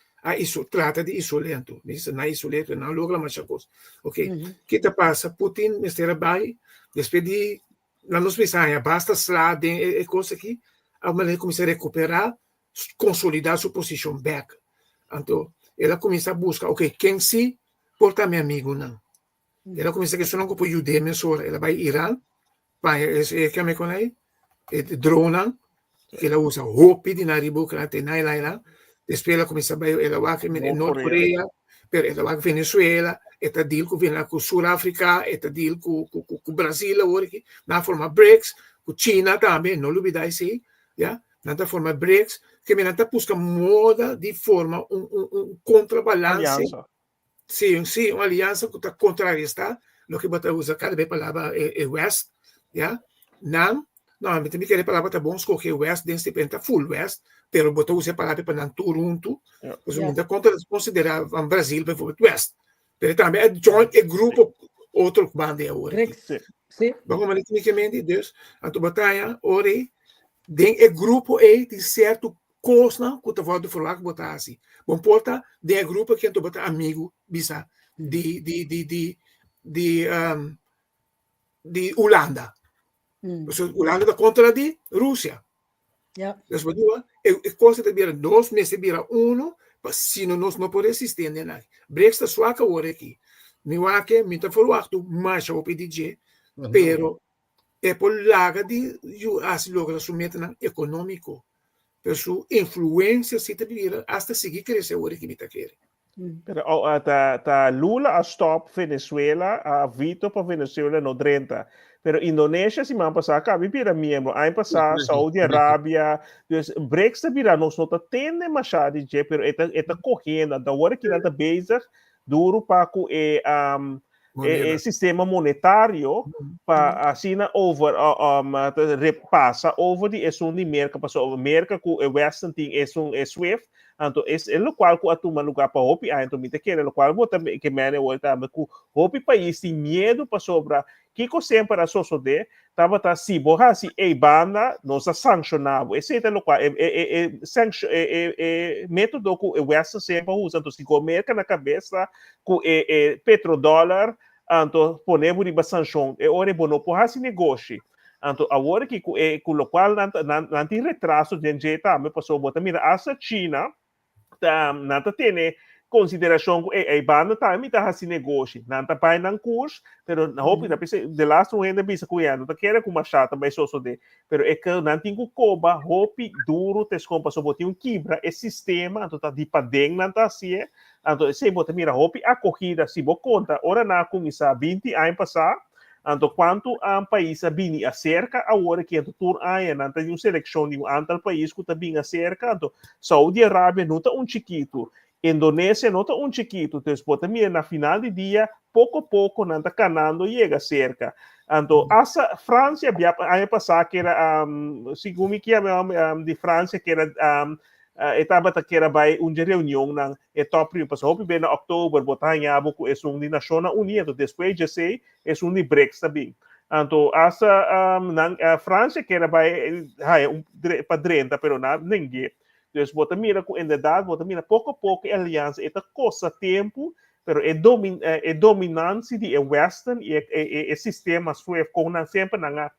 trata de isolamento. Isso não é isolamento, não logra mais coisa. Ok? O que te passa? Putin está bem, depois de na nossa missão, basta slá de coisa aqui, a maneira começa a recuperar, consolidar sua posição back. Então, ela começa a buscar, ok, quem se porta meu amigo, não. Ela começa a questionar com o judeu, ela vai Irã, vai, que me conhece, drone, que ela usa roupa de nariz, que ela tem lá. Depois ela começa a ela vai em Norte-Coreia, ela vai Venezuela, ela deal com Sul-África, ela deal com o Brasil, na forma BRICS, com China também, não olvidar isso, já? Na forma BRICS, que me está buscando moda de forma contrabalance. Sim, uma aliança que está contrarrestar, o que você usa cada vez a palavra é West, já? Não, me tem que a palavra tá bom, escolher West, dentro de full West, pero botou usa a palavra para Toronto, você muita considera o Brasil para West. Pero também é joint, é grupo, outro bando é hora. Sim. Vamos lá, tecnicamente, Deus, a tua batalha, hora, é grupo de certo coisa, que tu vai falar que botar assim. Bom, porta, é grupo que tu botar amigo, bisa, de Holanda. Holanda está contra de Rússia. Después, coisa de virar 2 meses, virar 1, se nós não podemos assistir, né? Brexit só que agora aqui. Não há que, me está falando, mas eu pedi, pero é por laga de assim logra sumeta na econômico, pero sua influência se te vira hasta seguir crescer agora que me está querendo. Pero Lula a stop Venezuela, a Vito para Venezuela no 30. Pero Indonésia, se man passar, cabe vira membro. Aí passar, Saudi-Arábia, Brexit vira, nós não tende machado de pero está correndo, da hora que está bezig, duro para o sistema monetário, para assim, repassa over de é de merca, passou merca com o Western tem é Swift, então é o qual com a turma lugar para hopi, então me te quer, o qual bota que mene volta com hopi país tem medo para sobra que sempre a sociedade estava se borrar se a banda não se sancionava esse é o qual método que o Western sempre usa então se merca na cabeça com petrodólar então ponemos de sanção é hora bom não porra se negócio então agora que com o qual não tem retraso de jeito também passou botar mira essa China não tem consideração que a banda também está fazendo negócio não está pagando curso pero na hope da pessoa de last um ainda bisa cuidando tá querendo com machata mas só de pero é que não tem coba hope duro tes compa só botar quebra esse sistema então tá de padeng não tá assim então se botar mira hope a corrida se bo conta ora na começar 20 anos passar então quanto a país bini acerca agora que o tour aí não tem uma seleção de um país que também acerca então Saudi-Arábia não tá chiquito Indonésia não está chiquito então também na final de dia pouco a pouco não está canando chega cerca então essa França aí passar que era segundo que de França que era etapa que era vai uma reunião na top passou bem na outubro botar em abo é de Nações Unidas depois já sei é de BRICS também então essa França que era vai para 30 pero ninguém dus bota mira com verdade bota mira pouco a pouco a aliança é costa tempo pero é dominância de Western e sistema SWIFT com sempre na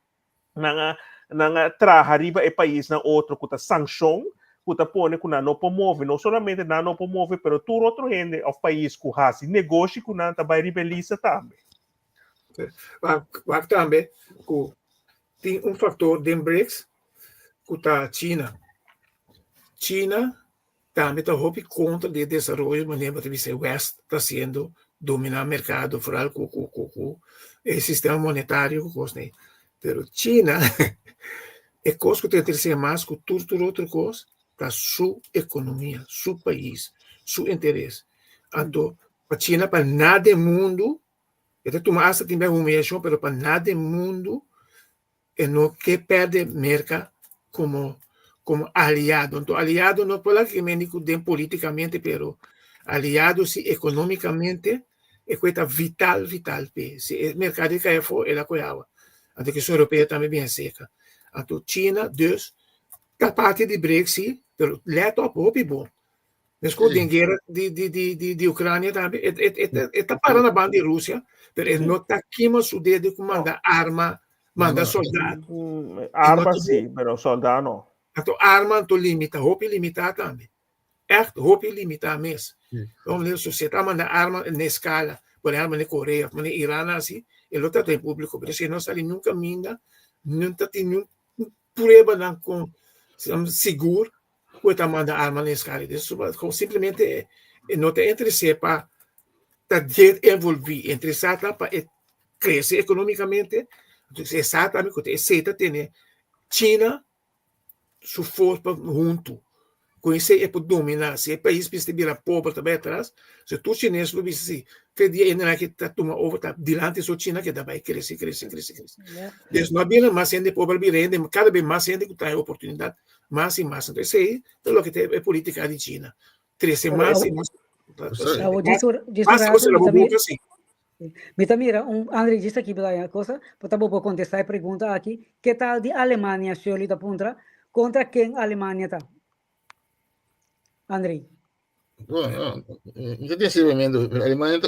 traha riba e país na outro que tá sanção que tá põe que não promove não somente não promove pero tudo outro gente o país que faz negócio que não tá vai ribeliza também também tem fator de BRICS que tá China também está contra o desenvolvimento, maneira de ser West está sendo dominar o mercado fora com o sistema monetário, mas China É coisa que tem que ser mais que tudo outra coisa para sua economia, seu país, seu interesse. Então, para a China, para nada do mundo, eu tenho mais tem uma humilhação, mas para nada do mundo, não quer perder mercado como aliado. Então, aliado não pode que me digo politicamente, pero aliado se economicamente é coisa vital. Se o mercado cai fora, ela coiava. Então, que a europeia também bem seca. Então, China, Deus, a parte de Brexit, pero leto a pouco bom. Mas com a guerra de Ucrânia também, está parando a banda de Rússia, mas não está queimando o dedo com mandar arma, mandar soldado. Arma sim, mas soldado não. Então, arma não limita, roupa limitar também. Roupa limitar mesmo. Então, a sociedade manda arma na escala, por exemplo, na Coreia, na Irã, assim, ele está em público, por isso não está nunca minda, não está tendo prova não com seguro que está mandando arma na escala. Isso simplesmente não está interessado para envolver, interessado para crescer economicamente, exatamente, aceita ter China, sua força junto. Com isso é para dominar. Se o país precisa virar pobre também atrás, se tu chinês não precisa, que dia ainda que está tomando over, está diante da China que vai crescer. Então, não havia mais gente pobre, cada vez mais gente que tem oportunidade, mais e mais. Então, isso aí é o que é a política de China. Crescer mais e mais. Mira, André disse aqui uma coisa, para vou contestar a pergunta aqui. Que tal de Alemanha, Shirley da Puntra, contra quem a Alemanha está? Andrei. Bueno, io ti seguo l'Alemania,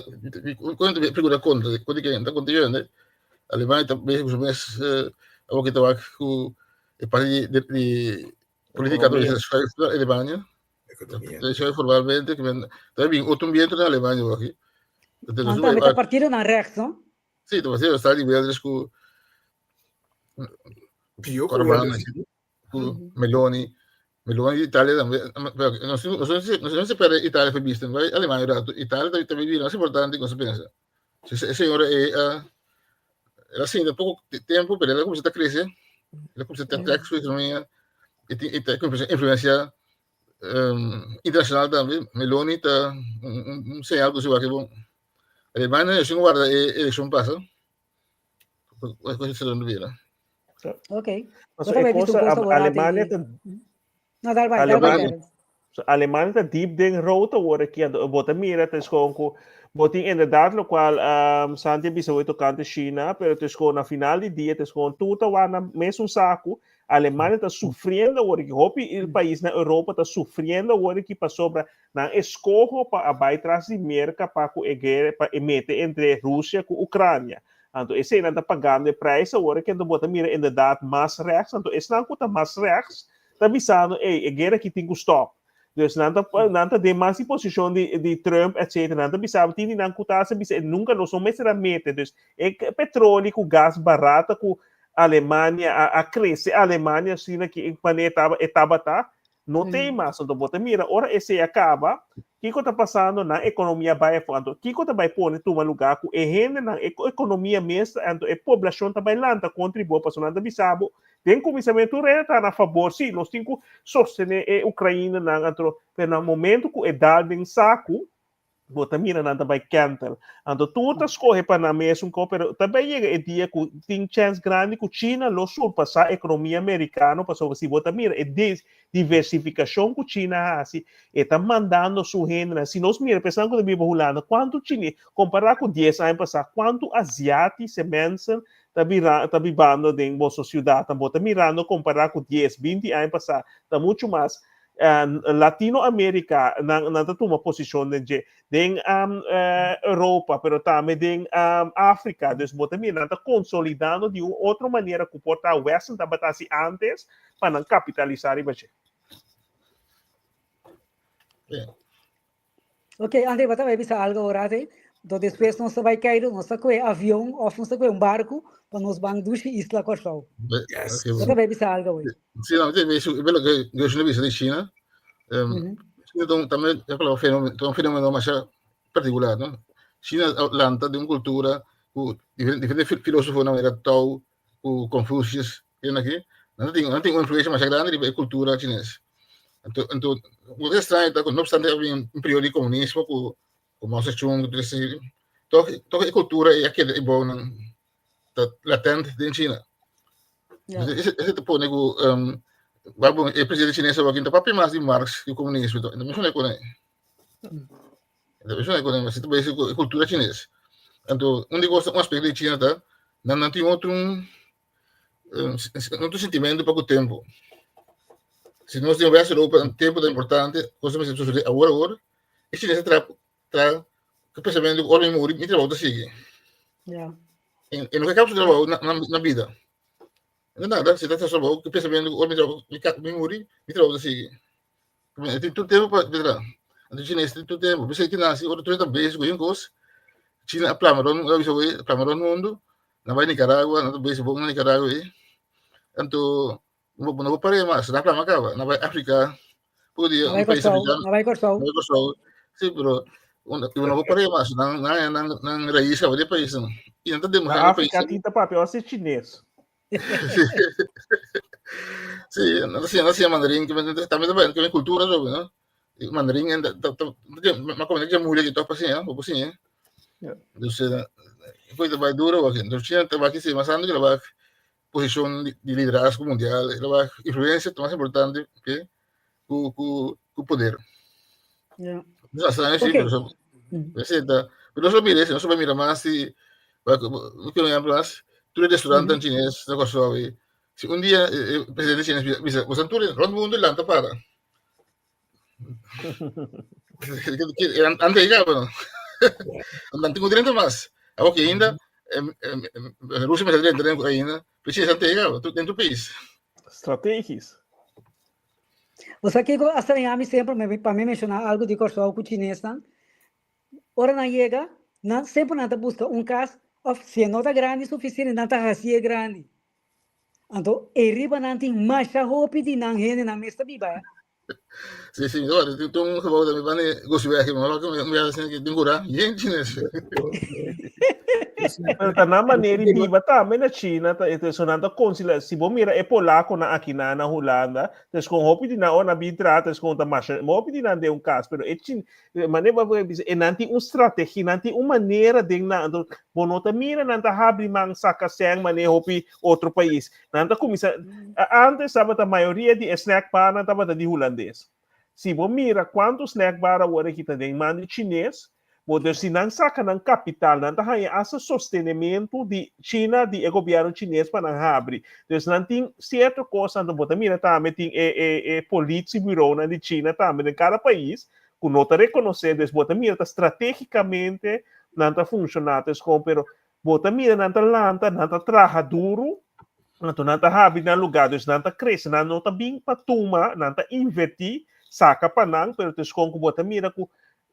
quando figura contro, quelli che sta continuando, l'Alemania sta messo a poco tabak con i partiti di politica dell'Alemania, cioè formalmente, che abbiamo 8 ambienti in Alemania aqui. Também está partindo na rex, não? Sì, tu facevi stare di vedere con Meloni Italia também, não sei para Itália foi vista, mas Alemanha Itália também vira mais importante como se pensa. A senhora ela assim, há pouco tempo, mas ela começa a crescer, ela começa a ter a sua economia e começa a influenciar internacional também. Meloni está sinal que se vai que bom. A Alemanha, se não guarda a eleição passa, a coisa se não vira. Ok. A Alemanha Alemania está diep ding rota worden que bota mira te esconco botin inderdaad lo qual Santi bisou to cante China pero te escon na final di dia te escon tudo wana mesmo saco Alemanha está sofrendo hoje que hopi o país na Europa está sofrendo hoje que passou para na escorro para abai traz de merca para com guerra para emete entre Rússia com Ucrânia. Então esse ainda está pagando o preço hoje que então bota mira inderdaad mais reax então esse não conta mais reax está avisando a guerra que tem que stop. Dus nanta de mais posição de Trump, etc. Nanta bisaba tini nang kutasa bisa nunca não são mais ramete. Dus petróleo com gás barato com Alemanha a crescer Alemanha sina que em planeta etapa tá não tem mais então bota mira ora esse acaba que está passando na economia vai falando que está vai pôr toma lugar com rende na economia mesmo então a população também lanta contribui para nanta bisaba tem começamento está na favor sim nós temos que sostener a Ucrânia no momento que é dado em saco bota mira nada vai cantar então tudo escorre para na mesmo pero também chega o dia que tem chance grande que China lo surpassar a economia americana passou se bota mira é diversificação que China assim está mandando sua renda se nós mira pensando que vivo rolando quanto China comparar com 10 anos passar quanto asiáticos se mencionam está vivendo em vossa cidade está mirando comparar com 10 20 anos passar está muito mais Latinoamérica na toma posição de Europa, pero também de África, dus bota mira está consolidando de outra maneira que porta o Western da batase antes para capitalizar e baixar. Ok, André, você vai pensar algo agora, então depois nós vai cair, nós vai com avião ou nós vai barco para nós bandos isla Corsol. Você vai pensar algo hoje? Sim, não, tem isso, pelo que eu já vi na China, então também é um fenômeno mais particular, não? China lanta de uma cultura com diferentes filósofos na América Tao, com Confucius, tem aqui, não tem uma influência mais grande da cultura chinesa. Então, o que é estranho, não obstante havia um período de comunismo com Mao Zedong, toda a cultura é aquele bom latente em China. Esse tipo de o presidente chinês aqui não papai mais de Marx que o comunismo, então não é com ele. Então não é com ele, mas isso é a cultura chinesa. Então, um aspecto de China tá, não tem outro sentimento para o tempo. Se nós tivéssemos Europa um tempo tão importante, coisa que sucede agora, e China traz o pensamento que o homem morre, me trabalha seguir. E não acaba de trabalhar na vida. Não nada, se está trabalhando, o pensamento que o homem morre, me trabalha seguir. Tem todo tempo para ver. Então, China tem todo tempo. Você que nasce, outro 30 vezes, com coisa. China é plamaron no mundo, na vai Nicarágua, na vez bom na Nicarágua. Então, não vou parar mais, na plama acaba, na vai África, podia um país africano, na vai Corsol. Sim, pero não vou parar mais, na raiz que vai país não. E não temos na África tinta papel assim chinês. Sim, não sei mandarim, que também tem cultura, não? Mandarim, mas como é que a mulher que topa assim, ou assim, então, foi trabalho duro aqui. Então, China estava aqui se passando que ela posição de liderazgo mundial, ela influência mais importante que o poder. Não sei se pero só mire, não só vai mirar mais se o que eu lembro mais, tudo restaurante chinês, não gosto de. Se dia o presidente chinês visa, você tudo todo mundo lá tá para. Antes já, não. Não tenho direito mais. Agora que ainda, a Rússia me dá direito ainda, precisa ter chegado dentro do país. Estratégias. Você que estranha sempre para me mencionar algo de Korsol com o chinês, não? Ora não chega, sempre não busca caso, se não está grande, suficiente, não está assim grande. Então, arriba não tem mais roupa de não rende na mesa biba. Sim, agora tem sabor da minha banda, gosto de ver mas que me assim que tem cura, gente chinês. Pero tá na maneira viva também na China, tá sonando consilar, se bom mira é polaco na aqui na Holanda, des com hopi de na ona bitra, des com ta marcha, hopi de na de caso, pero é China, maneira vai dizer, é nanti estratégia, nanti maneira de na, bonota mira nanta habri mang saca sang maneira hopi outro país. Nanta começa antes estava a maioria de snack bar nanta estava de holandês. Se bom mira quantos snack bar agora aqui tá de mande chinês, Poder se não saca ng capital, não está asa sostenimento de China, de governo chinês para não abrir. Então, não tem certa coisa, não pode mirar também tem política bureau de China também em cada país, que não está reconhecendo, pode mirar estrategicamente não está funcionando, pero pode mirar não está lanta, não está trabalha duro, não está abrir no lugar, então não está crescendo, não está bem para tomar, não está invertir, saca para não, pero desconto pode mirar que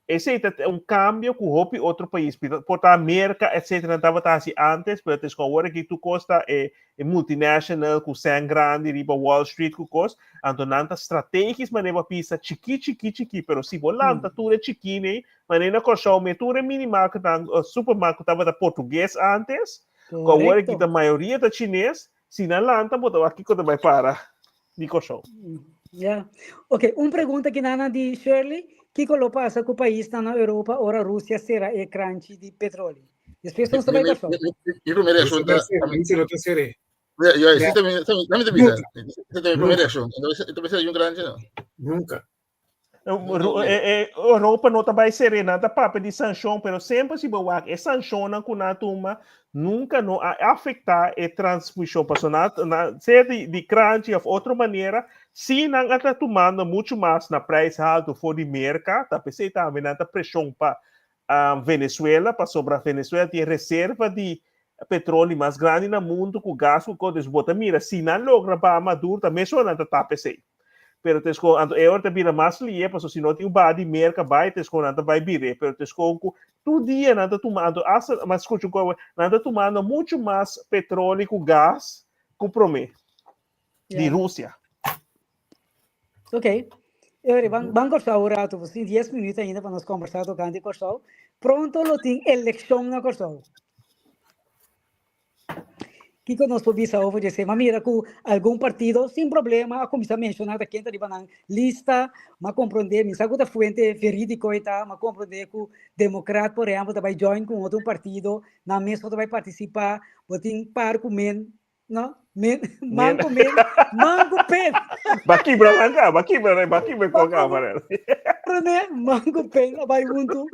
esse é cambio que o outro país, por a América, etc., não estava assim antes, mas agora que tu costa é multinacional, com sangue grande, riba Wall Street, com costa, então não está estratégias, mas não pisa chiqui, mas se volanta, tudo é chiquinho, mas não é tudo é minimal, que o supermercado estava da português antes, agora que a maioria da chinês, se não lanta, botou aqui quando vai para, de coxão. Ok, pergunta que Nana de Shirley, que lo passa com o país está na Europa, ora a Rússia será crunch de petróleo. Depois não sabe qual E primeira reação da terceira. Você também te visa. Você também primeira reação. Então você é grande não? Nunca. Europa não vai ser nada para de sanção, mas sempre se boa é sanção com na turma nunca não afetar a transmissão personal, ser de crunch de outra maneira, se não está tomando muito mais na preço alto for de mercado, tá pensei também na pressão para Venezuela, para sobre a Venezuela tem reserva de petróleo mais grande no mundo, com gás, com coisas bota mira, se não logra para maduro, também só não está pensei. Pero tesco ahora vira mais lie, porque se não tem o bar de merca vai tesco nada vai vir, pero tesco todo dia nada tomando, mas escuta nada tomando muito mais petróleo com gás com promê de Rússia. Ok. Vamos conversar agora, você 10 minutos ainda para nós conversar tocando de Korsol. Pronto, lo tem eleição na Korsol. que nós podemos dizer, mas mira, com algum partido, sem problema, a comissão mencionada quem está na lista, mas compreender, me sabe da fonte verídica, mas compreender que o democrata, por exemplo, vai join com outro partido, na mesa vai participar, botem par com men, não? Mango pen. Baki berangka, baki berkoka Amarelo. Mango pen, vai junto.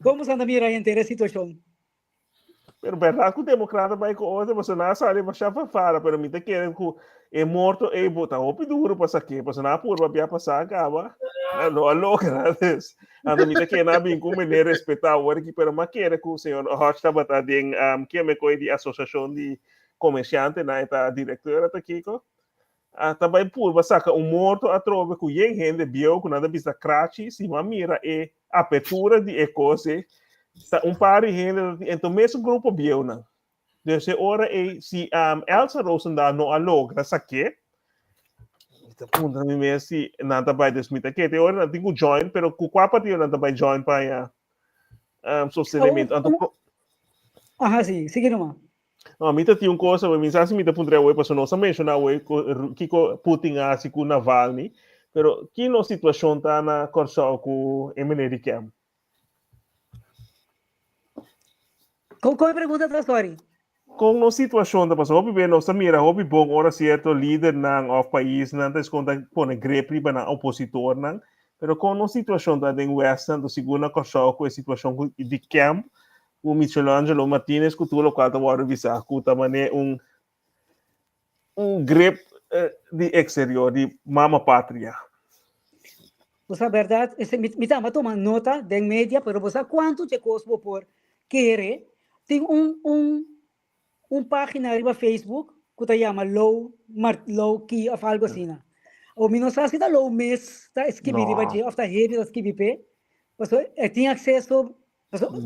Como se anda mira inteira a situação? Pero verdade que o democrata vai com outra, você não sabe para chapa fora, pero me te querem que é morto e bota roupa duro para saque, você não pode para passar acaba. Não, louca, né? Ando me te querem bem como ele respeitar o que pero mas quer que o senhor Rocha bata den que me coi de associação de comerciante na eta diretora tá Kiko. Também por você saca morto a trova que o gente bio que nada bisa crachi, se mira é abertura de ecose. Par de gente, então mesmo grupo bio não. Dessa hora é se Elsa Rosendal não alogra saque. Então punta me mesmo se nada vai desmitar que hora não tenho join, pero com qual partido nada vai join para sostenimento. Sim, sigue numa. Não, mita tinha coisa, mas assim mita punta o para não mencionar o que Putin assim com Navalny, pero que no situação tá na corso com Emily Cam. Qual é a pergunta da história? Com uma situação da pessoa, hobby bem, nossa mira, hobby bom, ora certo, líder ng país, não tem conta pone grepe para na opositor, não, pero com uma situação da em Western, do segundo corso com a situação de camp, o Michelangelo Martinez que tu local da hora visar, que também grepe de exterior, de mama pátria. Você a verdade, me estava tomando nota da média, pero você quanto te custa por querer? Tem página no Facebook que se chama Low Key ou algo assim. O não sabe se está low mês, está escrevendo, ou está rede, está escrevendo. Tem acesso,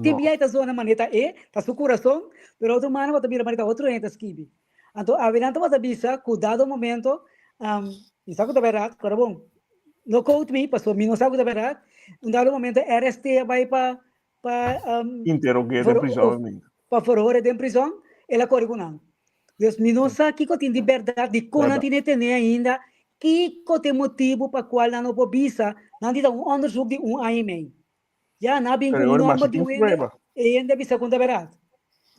tem via essa zona maneta está seu coração, mas outro mano vai também maneta outro ente escreve. Então, a verdade você avisa, cuidado momento, e sabe que é verdade, cara bom. No quote me, passou, não sabe que é verdade. Um dado momento, RST vai para interrogar de prisão. Para fora de prisão, ela corre com não. Deus me não sabe que tem liberdade de quando tem ainda que tem motivo para qual não pode visa, não tem undershoot de ano e meio. Já não bem com norma de ainda visa com a verdade.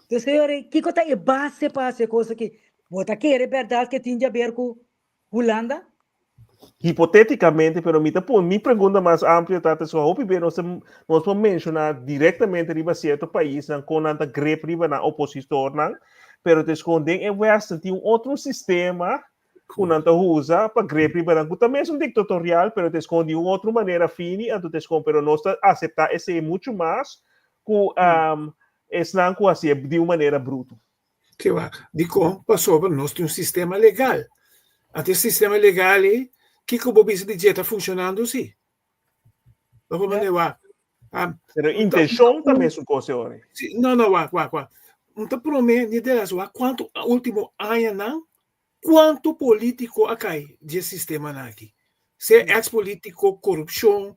Então, senhor, que é base para essa coisa que você quer liberdade que tem a ver com Holanda? Hipoteticamente, pero mi pergunta mais ampla é se hope bem nós vamos mencionar diretamente riba certo país não com anta grepe riba na opositor não, pero te escondem em Western tem outro sistema que anta usa para grepe riba não, também é dictatorial, pero te esconde outra maneira fini, então te esconde, pero nós aceitar esse muito mais que esse não que assim de uma maneira bruta. Que va, dico, passou para nós tem sistema legal. Até o sistema legal que o bobista de dia está funcionando assim. Pero intenção também é uma coisa. Não, wá. Então, promete delas, quanto último ano não, quanto político acai de sistema aqui. Se ex-político, corrupção,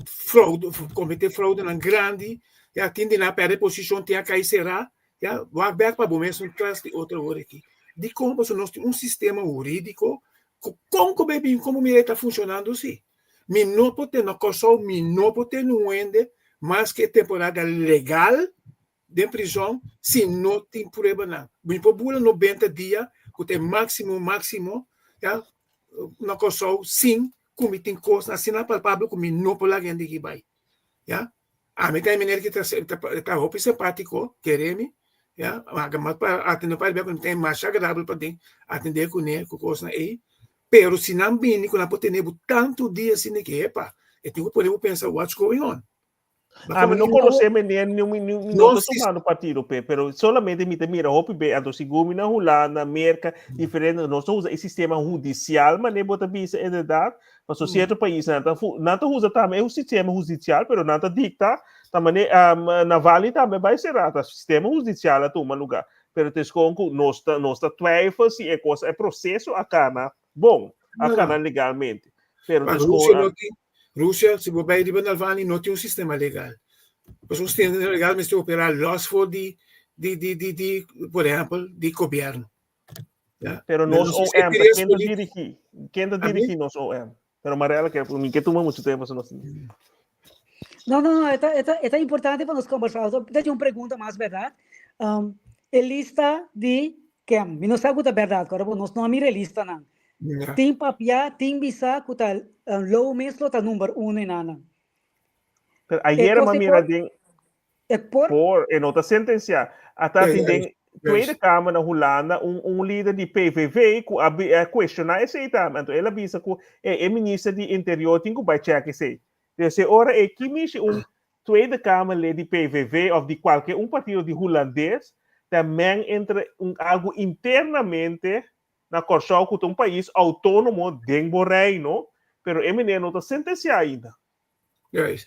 fraude, cometer fraude na grande, já tem de na perder posição, tem a cair será, já vai back para o mesmo traz de outra hora aqui. De como nós temos sistema jurídico, como me está funcionando assim. Me não pode ter na coisa, me não pode ter no ende, mas que temporada legal de prisão, se não tem prova não. Me pode 90 dias, que tem máximo, já, na coisa, sim, como tem coisa, assim, na palpável, como não pode lá gente que vai. Já? A mim tem maneira que está roupa simpático, querem-me, já? Mas para atender para ver, tem mais agradável para atender com ele, com coisa aí. Pero se não bem, quando pode ter tanto dia assim que epa, eu tenho que poder pensar what's going on. Mas não conhecemos não tomando partido, pero solamente mira, hope be, ando seguro na Holanda, América, diferente, nós usamos esse sistema judicial, mas nem bota bisa é verdade, mas o certo país não usa também o sistema judicial, pero não dicta, também na Vale também vai ser o sistema judicial a tomar lugar, pero te esconco nós twice se é coisa é processo a cana bom, a cana legalmente, pero Rússia, se você vai de Navalny, não tem um sistema legal. Pues os tem legal mas operar los for por exemplo, de governo. Yeah. Pero nós OM, quem está dirigir nós OM? Pero Mariela, que toma muito tempo isso não. Não, é importante para nós conversar. Deixa uma pergunta mais, verdade? Lista de quem? Não sabe o que é verdade, agora nós não miramos lista, não. Tem papel, tem visa, que está low mesmo, está número 1 em Ana. Ayer a mira por em outra sentença, até tem Tweede Kamer na Holanda líder de PVV que questionar esse tema. Então ela avisa que o ministro de Interior tem que vai checar isso. Então ora é que Tweede Kamer lid de PVV of de qualquer partido de holandês também entra algo internamente na Corsau que um país autônomo dentro do reino, pero é menino outra sentença ainda. Yes.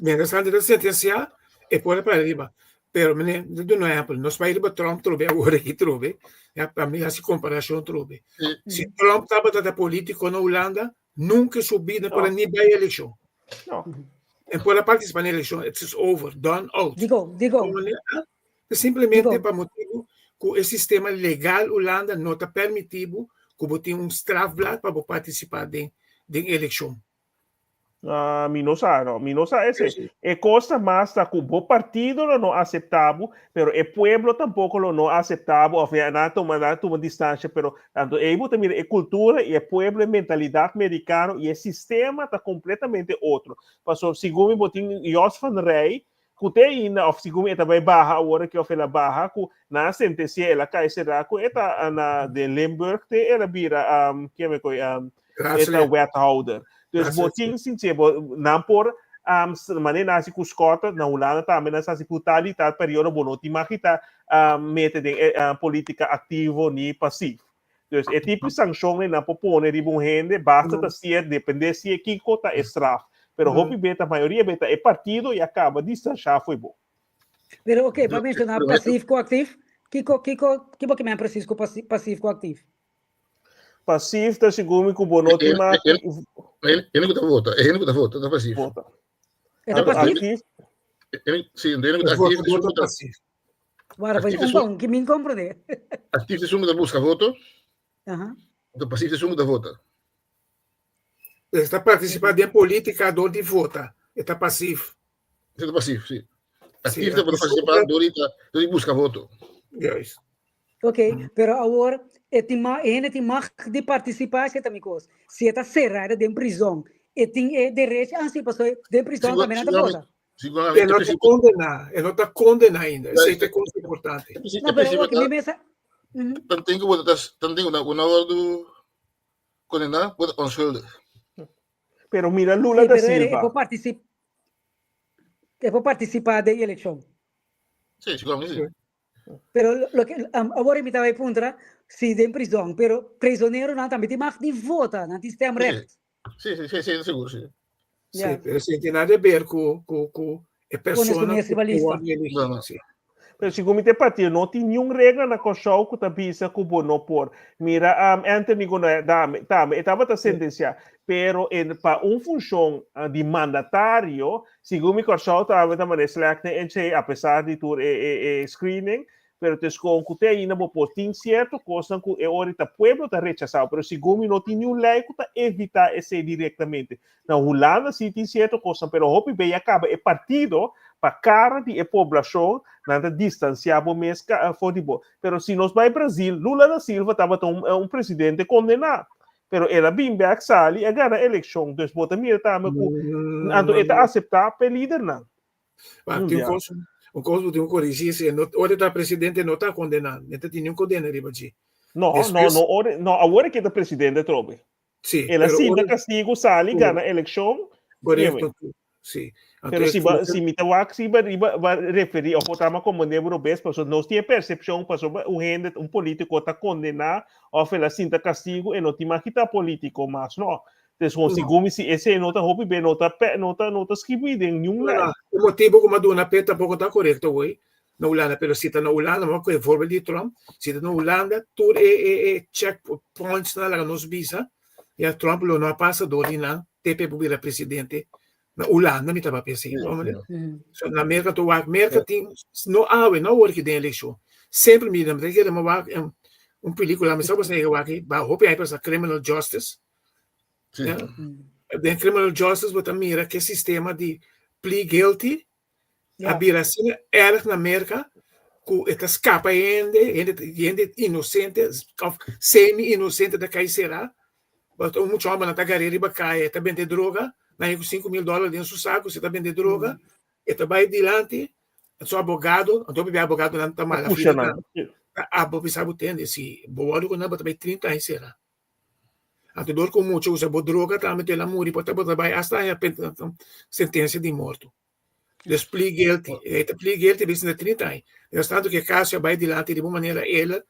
Mientras antes da sentença é por para riba. Pero do no exemplo, nós países para Trump trouxe agora que trouxe, para mim essa comparação trouxe. Se Trump estava da político na Holanda, nunca subiu para nem para a eleição. Não. E por participar na eleição, it's over, done out. Digo. Simplesmente para motivo que o sistema legal Holanda não está permitido que você tenha strafblad para participar da eleição. Minosa ese. E costa más que o partido não aceptava, pero o pueblo tampoco não aceptava, ou seja, não toma distância, pero tanto também a cultura e o pueblo, a mentalidade americana e o sistema está completamente outro. Passou, segundo botin Jos van Rij, que tem ainda, ou segundo ele também barra agora que ela barra, que na sentença ela cai será que ela na de Limburg, ela vira que me coi ela wethouder. Dus botin sincer, não por maneira assim que os cotas na Holanda também nessa totalidade período bonoti makita mete de política ativo ni passivo. Dus é tipo de sanção na popone de bom rende basta de ser depender se que cota é straf. Pero hopi beta maioria beta é partido e acaba distanciar foi bom. Pero ok, para mencionar passivo coativo, que me preciso passivo coativo. Passivo está segundo que o bonoti mate. Ele não vota, está passivo. Vota. Está passivo? Sim, ele não está ativo, vota passivo. Agora vai que me compreende. Ativo é da busca voto. Então passivo é da vota. Está participando de política de vota. Está passivo. Está passivo, sim. Ativo para participar de busca voto. Yes. Ok, pero agora ele tem mais de participar se também coisa. Se está cerrado de prisão, e tem direito assim passou de prisão também não vota. Ele não está condenado, ele não está condenado ainda. Isso é coisa importante. Não, pero que me mesa. Tanto que vota, tanto uma hora do condenado, vota onschuldig. Pero mira Lula da Silva. É para participar da eleição. Sim, seguramente sim. Pero lo que agora me estava apontando se de prisão, pero prisioneiro não também tem mais de vota, não tem sistema reto. Sim, seguro, sim. Sim, pero sem ter nada a ver com a pessoa que Pero se comité partido não tem nenhuma regra na Corsau que avisa que o não por. Mira, Anthony também estava sentenciado, pero para função de mandatário, segundo o Corsau estava também select apesar de tudo screening, pero tescon que tem ainda tem certo coisa que ahorita pueblo está rechazado, pero segundo não tem nenhum lei que evita esse diretamente. Na Holanda sim tem certo coisa, pero hope bem acaba é partido para cara de população nada distanciado mesmo for de boa. Pero se nós vai Brasil, Lula da Silva estava presidente condenado. Pero ela bem back sali e ganha a eleição. Então, bota mira também que ando eta aceitar para líder não. Um caso de corrigir se hora da presidente não está condenado, não tem nenhum condena riba de. Não, agora que é presidente trobe. Sim. Ela sim da castigo sali ganha a eleição. Correto. Sim. Pero se me tawak se vai referir ao programa como neurobeis, porque nós temos percepção, porque um político está condenado ou ela sinta castigo e não tem mais que tá político, mas não. Então, segundo se esse não está hobby bem, não está escrito em nenhum lado. O motivo como a dona Peta pouco está correto, hoje. Na Holanda, pero se está na Holanda, mas com o forma de Trump, se está na Holanda, tudo é checkpoints na nos visa, e a Trump não passa do na TP para presidente Na Holanda, me estava pensando. So, na América, tu América tem, não há, não hora que tem eleição. Sempre me lembro que era uma película, mas sabe você que vai roubar aí para criminal justice. Sim. Den criminal justice bota mira que sistema de plea guilty, a bira assim, era na América, que está escapa gente inocente, semi-inocente da caixeira, mas muito homem na tagarela e cai, está vendendo droga, na com $5,000 dentro do saco, você está vendendo droga, está vai adiante, sou advogado, então bebê advogado não está mal, a filha a bobi sabe tende se boa do não também 30 anos será. A dor com muito usa droga, também tem la muri, pode trabalhar hasta a sentença de morto. Des plea guilty, plea guilty bisa 30 anos. O estado que caso vai adiante de uma maneira ela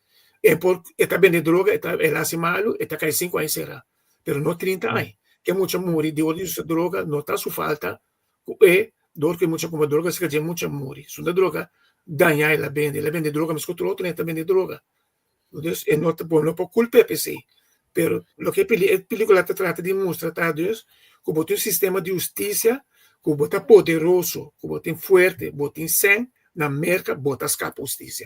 está vendendo droga, ela hace malo, está cai 5 anos será. Pero não 30 anos. Que muita muri de olho de droga, não está su falta, dor que muita como droga, se quer dizer muita muri. Se a droga danha ela vende droga, mas contra outro está vendendo droga. Então, não por culpa é PC. Pero lo que a película trata de mostrar, tá, Deus, como tem um sistema de justiça, como está poderoso, como tem forte, como tem sangue, na América, bota escapa justiça.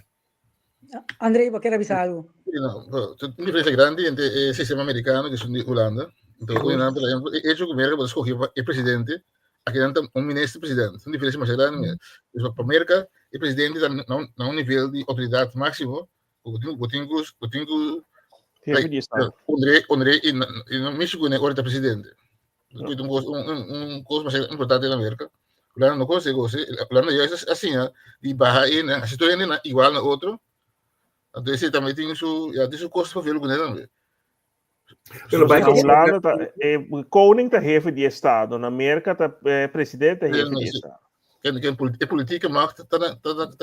Andrei, ¿quer avisar algo? No, una diferencia grande entre el sistema americano, que son de Holanda. Entonces, por ejemplo, hecho que América puede escoger el presidente, aquí dan un ministro presidente. Una diferencia más grande. Para América, el presidente está a un nivel de autoridad máximo, porque tengo André no México é o presidente. Um coisa mais importante na América. Holanda não consegue. Holanda já é assim, de barra a situação é igual na outro. Então esse também tem seu custo para ver o que é também. Na Holanda, o koning é chefe de Estado. Na América, o presidente é chefe de Estado. A política macht está na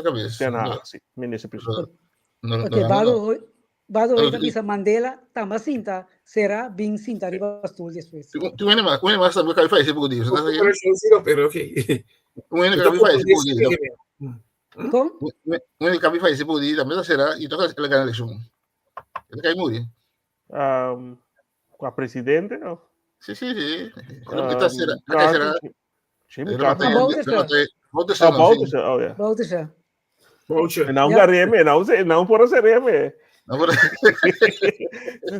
cabeça. Ministro-presidente. Ok, Bado hoje bisa Mandela também sinta será bem sinta riba pastor depois. Tu é mais sabe o que faz esse pouco disso, tá certo? Pero ok. O é que faz esse pouco disso. Como? O é que faz esse pouco disso, também será e toca ele ganha a eleição. Ele cai morrer. Com a presidente, não? Sim. Esta será. Bouter. Não gareme, não por ser reme.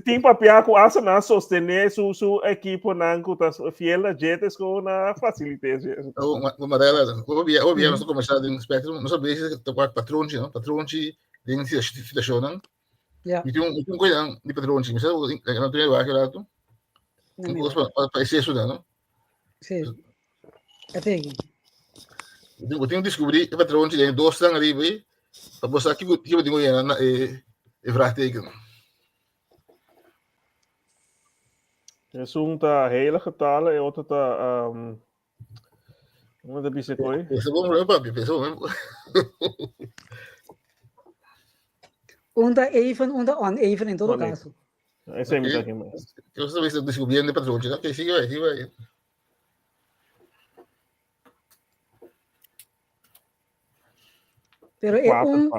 Tem papel com essa na sostener sua equipe na fiel a jetes com na facilidade. O Marela, o nós começar em espectro, nós sabemos que tocar patronci, não? Patronci tem situação, não? E tem um coisa de patronci, mas não tem o aquilo, um coisa para excesso, não? Sim. Até aqui. Eu tenho que descobrir que patronci tem 2 anos ali, para mostrar que eu tenho vraagteken. Dus een hele getallen en wat het wat heb je ze kooi? Even, oneven in todo caso. Esse é muito aqui mais. Eu estou descobrindo o patrão, ok, sigue vai. Pero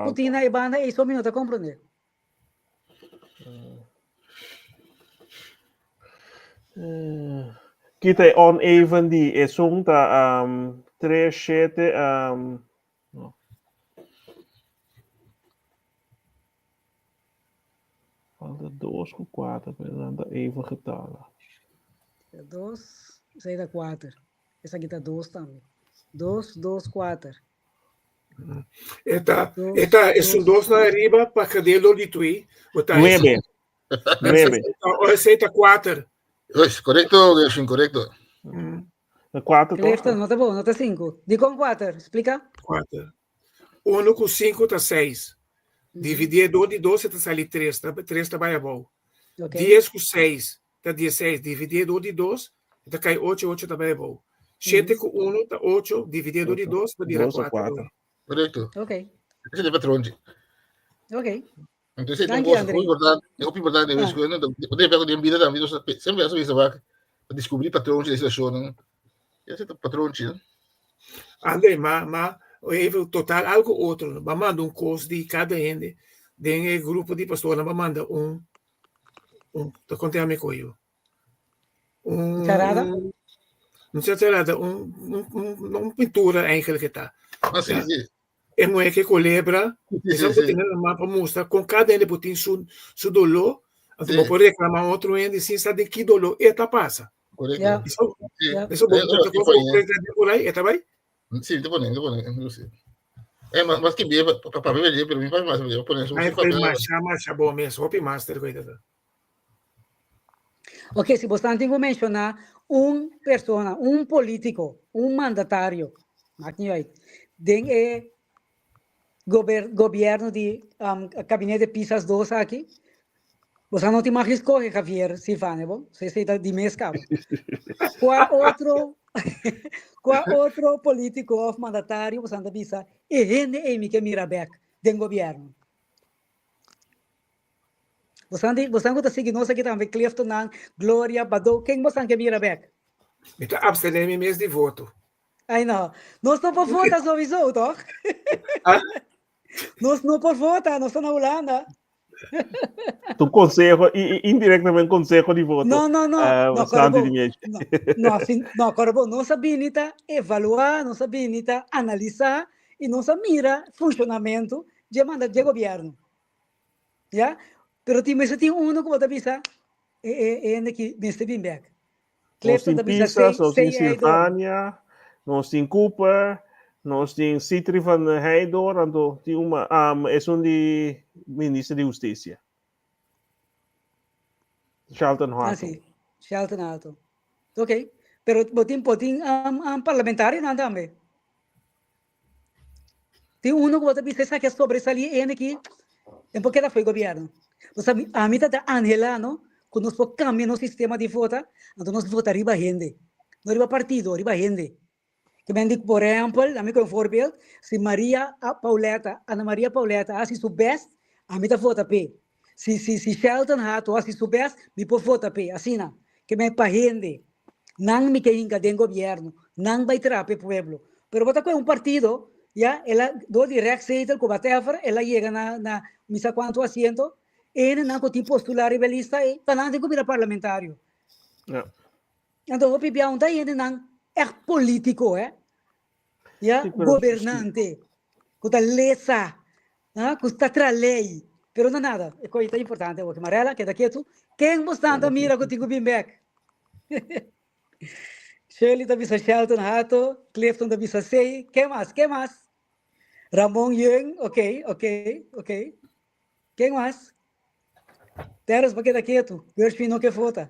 Putina e banda isso me não te compreender. Kita oneven die is onta 3, 7 falta 2 com 4 para even getallen. 2, 6 dá 4. Essa aqui tá 2 também. 2, 2, 4. Esta es un 2 na arriba para cadê lo de tui. 9. Receita 4. Correcto, es incorrecto. 4. No te pongo, no te 5. Di con 4, explica. 4. 1 com 5 está 6. Dividir 2 de 12 está sair 3. 3 está bem bom. 10 com 6 está 16. Dividir 2 de 2 está cair 8. 8 está bem bom. 7 com 1 está 8. Dividir 2 de 2 para virar 4. Correcto. Ok. Ese es el patrón. Ok. Entonces, es muy importante ver eso. Poder ver con vida también. Siempre eso es para descobrir patrões de situação. Esse é o patrão, né? André, mas eu total algo outro. Vamos mandar um curso de cada gente. Tem grupo de pastores. Vamos mandar Tá contando com eu. Charada? Não sei se era uma pintura eigenlijk está. Mas sim, sim. É mulher que colebra, isso que tem no mapa mostra com cada ele botin su dolor, então pode reclamar outro ende sim sabe que dolor eta passa. Correto. Isso bom, por aí, está bem? Sim, te ponen, inclusive. Mas que bem, para ver, para mim faz mais, eu poner isso. Aí foi marcha bom mesmo, Hopi Master, coitado. Ok, se você tem que mencionar persona, político, mandatário, tem governo de gabinete Pisas 2 aqui, você não tem mais escolha, Javier Silvane, bom? Você está de mescado. Qual outro político ou mandatário você não pensa? E NM que mira back do governo. Você não está seguindo nós aqui também, Clifton, Glória, Badou, quem você que mira back? Então, absteneme mesmo de voto. Ai, não. Nós não podemos votar sobre isso, toch? Nós não podemos votar, nós estamos na Holanda. Tu consejo, indiretamente consejo de voto. Não, Corbo, nós sabemos evaluar, nós sabemos analisar e nós mira funcionamento de mandato de governo. Já? Pero tem que você pensa, que Mr. Bimberg. Nós temos Pisas, nós temos Silvânia, nós temos Cooper, nós temos Citri van Heidor, é de ministro de Justiça. Charlton Hart. Sim, Charlton Hart. Ok, pero tem parlamentar não também. Tem que você pensa que sobresalir que em porque ela foi governo. Você a mim está anhelando que nós podemos cambiar no sistema de voto, então nós votamos riba gente, não riba partido, riba gente. Que me digo, por exemplo, dá-me um exemplo, se Ana Maria Pauleta, faz o best, a mim está vota P. Se Shelton Hart faz o best, me pode votar P. Assim, não. Que me para gente, não me quer encadear em governo, não vai tirar para o povo. Pero vota com partido, já, ela do direct seater, com whatever, ela chega na misa quanto assento, ele não tem postular rebelista, e não tem que virar parlamentário. Então, o PBA não tem, não é político, governante, que está lesa, que está tra lei, pero não nada, é coisa importante, o que Marela, que daqui tu, quem você mira que tem que vir back? Shirley da Visa Shelton Hato, Clifton da Visa Sei, quem mais? Ramon Young, ok. Quem mais? Teres para que daqui tu, Gershwin não que vota.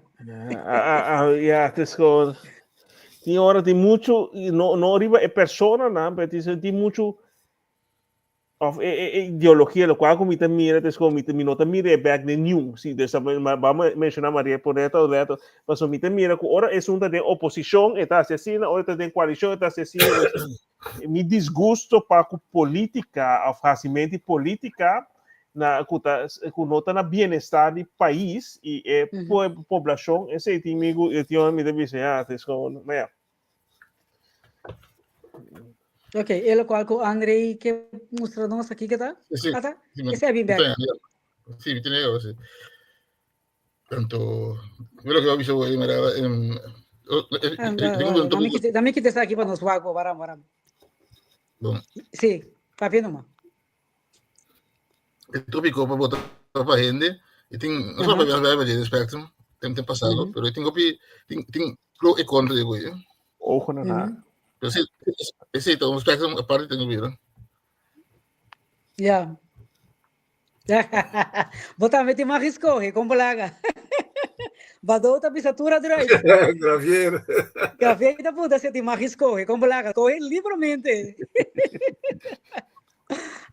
Tem hora tem muito, não arriba é persona, não, mas tem muito ideologia, lo qual como mira, não mira é back de nenhum, sim, vamos mencionar Maria Poneta ou Leto, mas o mira que ora é uma de oposição, está assassina, ora tem coalição, está assassina, me desgosto para a política, o fazimento política, que nota na bem-estar do país e população, esse é inimigo, eu me deve ser, Ok, ele qual com Andrei que mostra nós aqui que tá? Esse é bem back. Sim, tem eu, sim. Tanto, pelo que eu vi hoje, também que está aqui para nós, varam. Bom. Sim, papi numa. El tópico para botar para gente, e tem, não só para ver o Spectrum, tem passado, pero tem pro e contra, digo eu. Ojo na nada. Pero esse então, o Spectrum, a parte tem que ver. Já. Botar mete mais risco, como blaga. Badou tá pisatura direito. Graveira da puta, se tem mais risco, como blaga, corre livremente.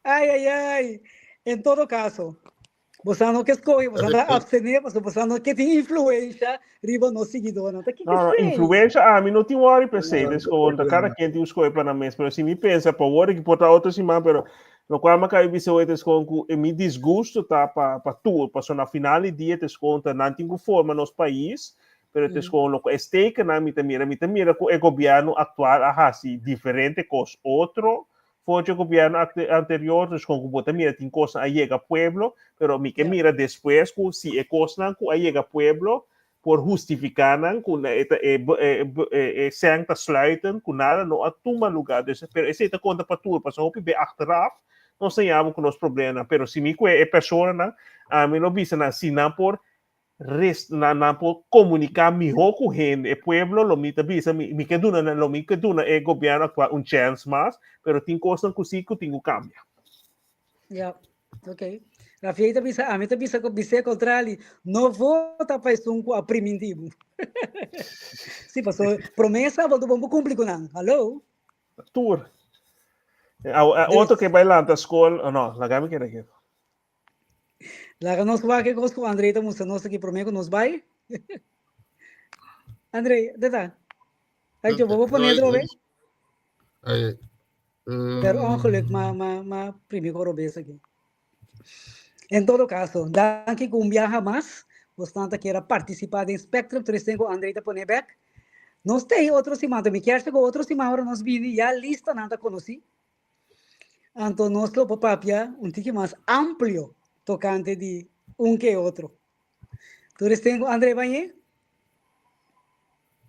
Ai. Em todo caso, você não quer escolher, você não abstener, você não quer ter influência riba no seguidor. Não, influência, a mim não tem hora para ser, desconta, cada quem tem escolher para na mesa, mas se me pensa, para hora que botar outra semana, pero no qual me cai visto hoje desconto, e me desgosto tá para tudo, para na final do dia desconta, não tem forma nos país, pero desconto, este que na mita mira que o governo atual assim diferente com os outros. Foi o governo anterior, com o mira tem coisa a chega ao pueblo, pero me que mira depois, se é coisa não a chega ao pueblo, por justificar com sem te sluiten com nada no atuma lugar dus pero esse te conta para tudo para hopi be achteraf não sonhamos com os problemas pero se me é pessoa na a mim não bisa na se não por na por comunicar melhor com gente o pueblo lo mita bisa me que duna lo me que duna é governo atual chance mais pero tem coisas que sim que tem que cambiar. Yeah, ok. A mim também bisa que bisa contrário, não vota para isso a primitivo. Sim, passou promessa, vamos cumprir com não. Alô? Tour. Outro que vai lá na escola, não, lá que era aqui. Lá nós vai que gosto André, estamos nós aqui prometo nós vai. André, deta. Aí eu vou poner outra vez. Pero ongeluk, maar primeiro corobês aqui. Em todo caso, daqui com viaja mais, bastante queira participar do Spectrum 35 André Ponebek. Nós temos outro semana, me quer chegar outro semana, agora nós vimos já lista nada conheci. Então nós lo papapia um tique mais amplo tocante de que outro. 35 André vai?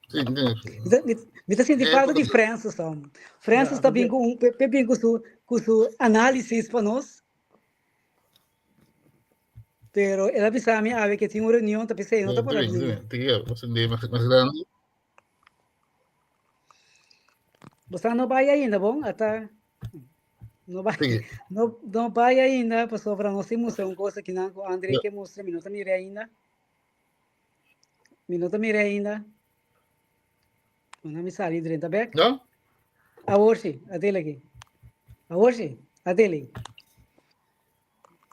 Sim, me está sentindo falta de Francis, Francis está bem com sua análise para nós. Pero ela avisa me ave que tinha uma reunião, tá pensando, não está por ali. Você mais grande. Você não vai ainda, bom? Até não vai ainda, passou para nós mostrar uma coisa que não, o André que mostra, minuto mire ainda. Não me sai de dentro, back? Não? A hoje, até aqui. A hoje, até ali.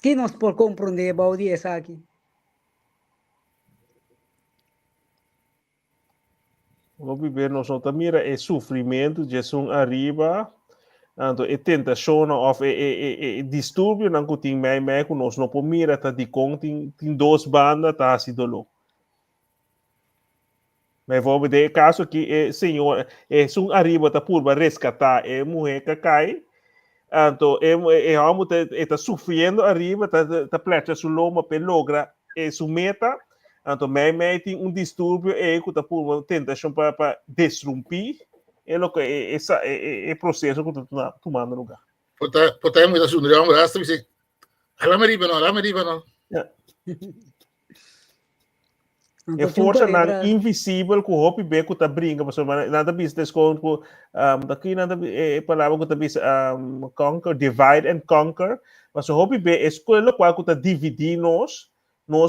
Que nós por compreender about essa aqui? Vamos ver, nós não mira é sofrimento, Jesus arriba, então é tentação ou é distúrbio, não que tem mais que nós não podemos mirar, tá de conta tem duas bandas, tá assim dolo. Mas vamos ver caso que senhor é um arriba tá por resgatar é mulher que cai. Então, vamos está sofrendo arriba, está plecha sua loma para lograr sua meta. Então, mas tem distúrbio que está por tentação para destruir. É o que é processo que está tomando lugar. Pode muito assunto, vamos lá, você diz, alama riba não. É força não invisível que o hopi beco tá brinca, mas nada business com daqui nada palavra que tá bis conquer, divide and conquer, mas o hopi be escola qual que tá dividir nós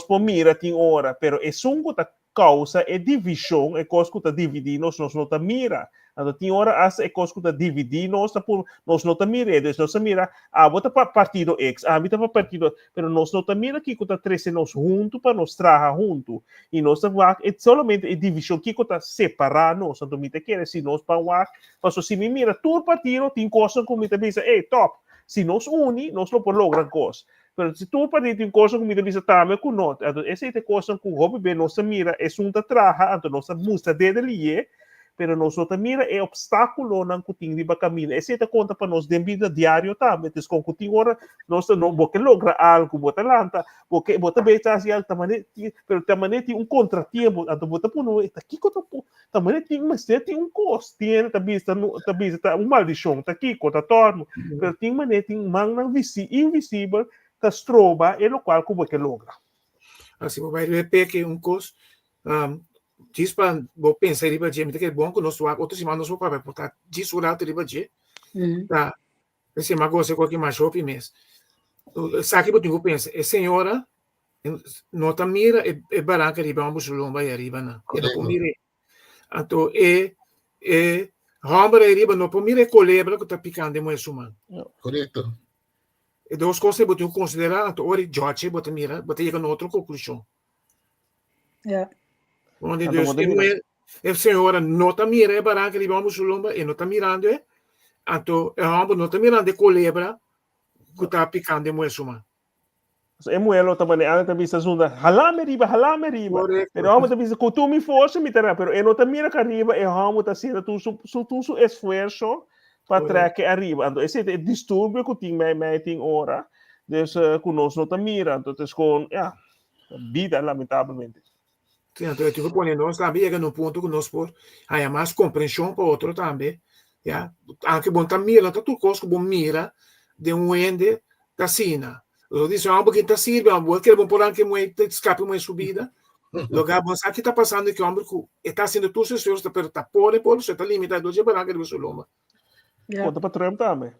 por mira tem hora, pero é sungo tá causa é divisão, é coisa que tá dividir nós não tá mira. Então tem hora as é coisa que tá dividir nós tá por nós não tá mira, nós mira bota para partido X, bota para partido, pero nós não tá mira que tá três nós junto para nós trabalhar junto. E nós tá é somente a divisão que tá separar nós, então me te quer se nós para mas se me mira todo partido tem coisa como me te pensa, top. Se nós uni, nós não podemos lograr coisa. Pero se tu partido tem coisa que me te pensa também com nós, então essa é coisa que o hobby bem nós mira é junto trabalhar, então nós mostra dele ali pero nós mira é obstáculo não que tem de caminho. Esse é conta para nós de vida diário também. Então, com que hora nós não porque logra algo, bota lanta, porque bota bem assim algo também, pero também tem contratempo, então bota por não, aqui que também tem, mas tem custo, tem tá maldição, tá aqui, tá torno, pero tem maneira tem não invisível, tá estroba, é o qual como que logra. Assim, vai repetir custo. Diz para vou pensar riba de que é bom que nós outro semana nós vamos para portar diz o rato riba de tá esse mago se qualquer mais shopping mês sabe que eu penso é senhora nota mira é barranca riba vamos lomba e riba na e não mire então Rambra riba não mire colebra que tá picando de moço mano correto e duas coisas que eu considerar então ori George bota mira bota chega no outra conclusão onde Deus é senhora não está mirando barranca de vamos lomba e não está mirando então não está mirando colebra que está picando de moço mano é moelo também ela também está zunda halame riba pero vamos também se tu me força me terá pero não está mira arriba e vamos está sendo tu esforço para trazer arriba então esse é distúrbio que tem mais tem hora então que nós não está mirando então com vida lamentavelmente. Então, eu tive poner nós também, chega no ponto que nós por há mais compreensão para outro também, já. Anche bom tá mira, tá tudo coisa bom mira de ende da sina. Eu disse, ah, porque tá sirve, ah, que bom por anche muito escape uma subida. Lugar bom, aqui tá passando que o homem está sendo tudo se está per tá por você tá limitado de baranga de você loma. Conta para Trump também.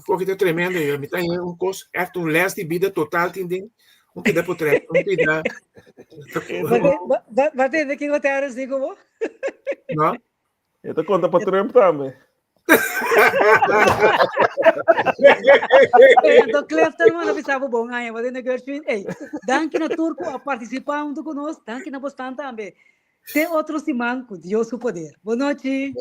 O que é tremendo, eu me tenho coisa, é les de vida total, tem um pedaço por trás, um pedaço. Wat is het? Wat is het? Não? Então conta para Trump também. Então, Clefton, mano, pensava bom, aí, mas ainda Gershwin, ei, danke na turco a participar junto conosco, danke na bostante também. Tem outro simão com Deus o poder. Boa noite.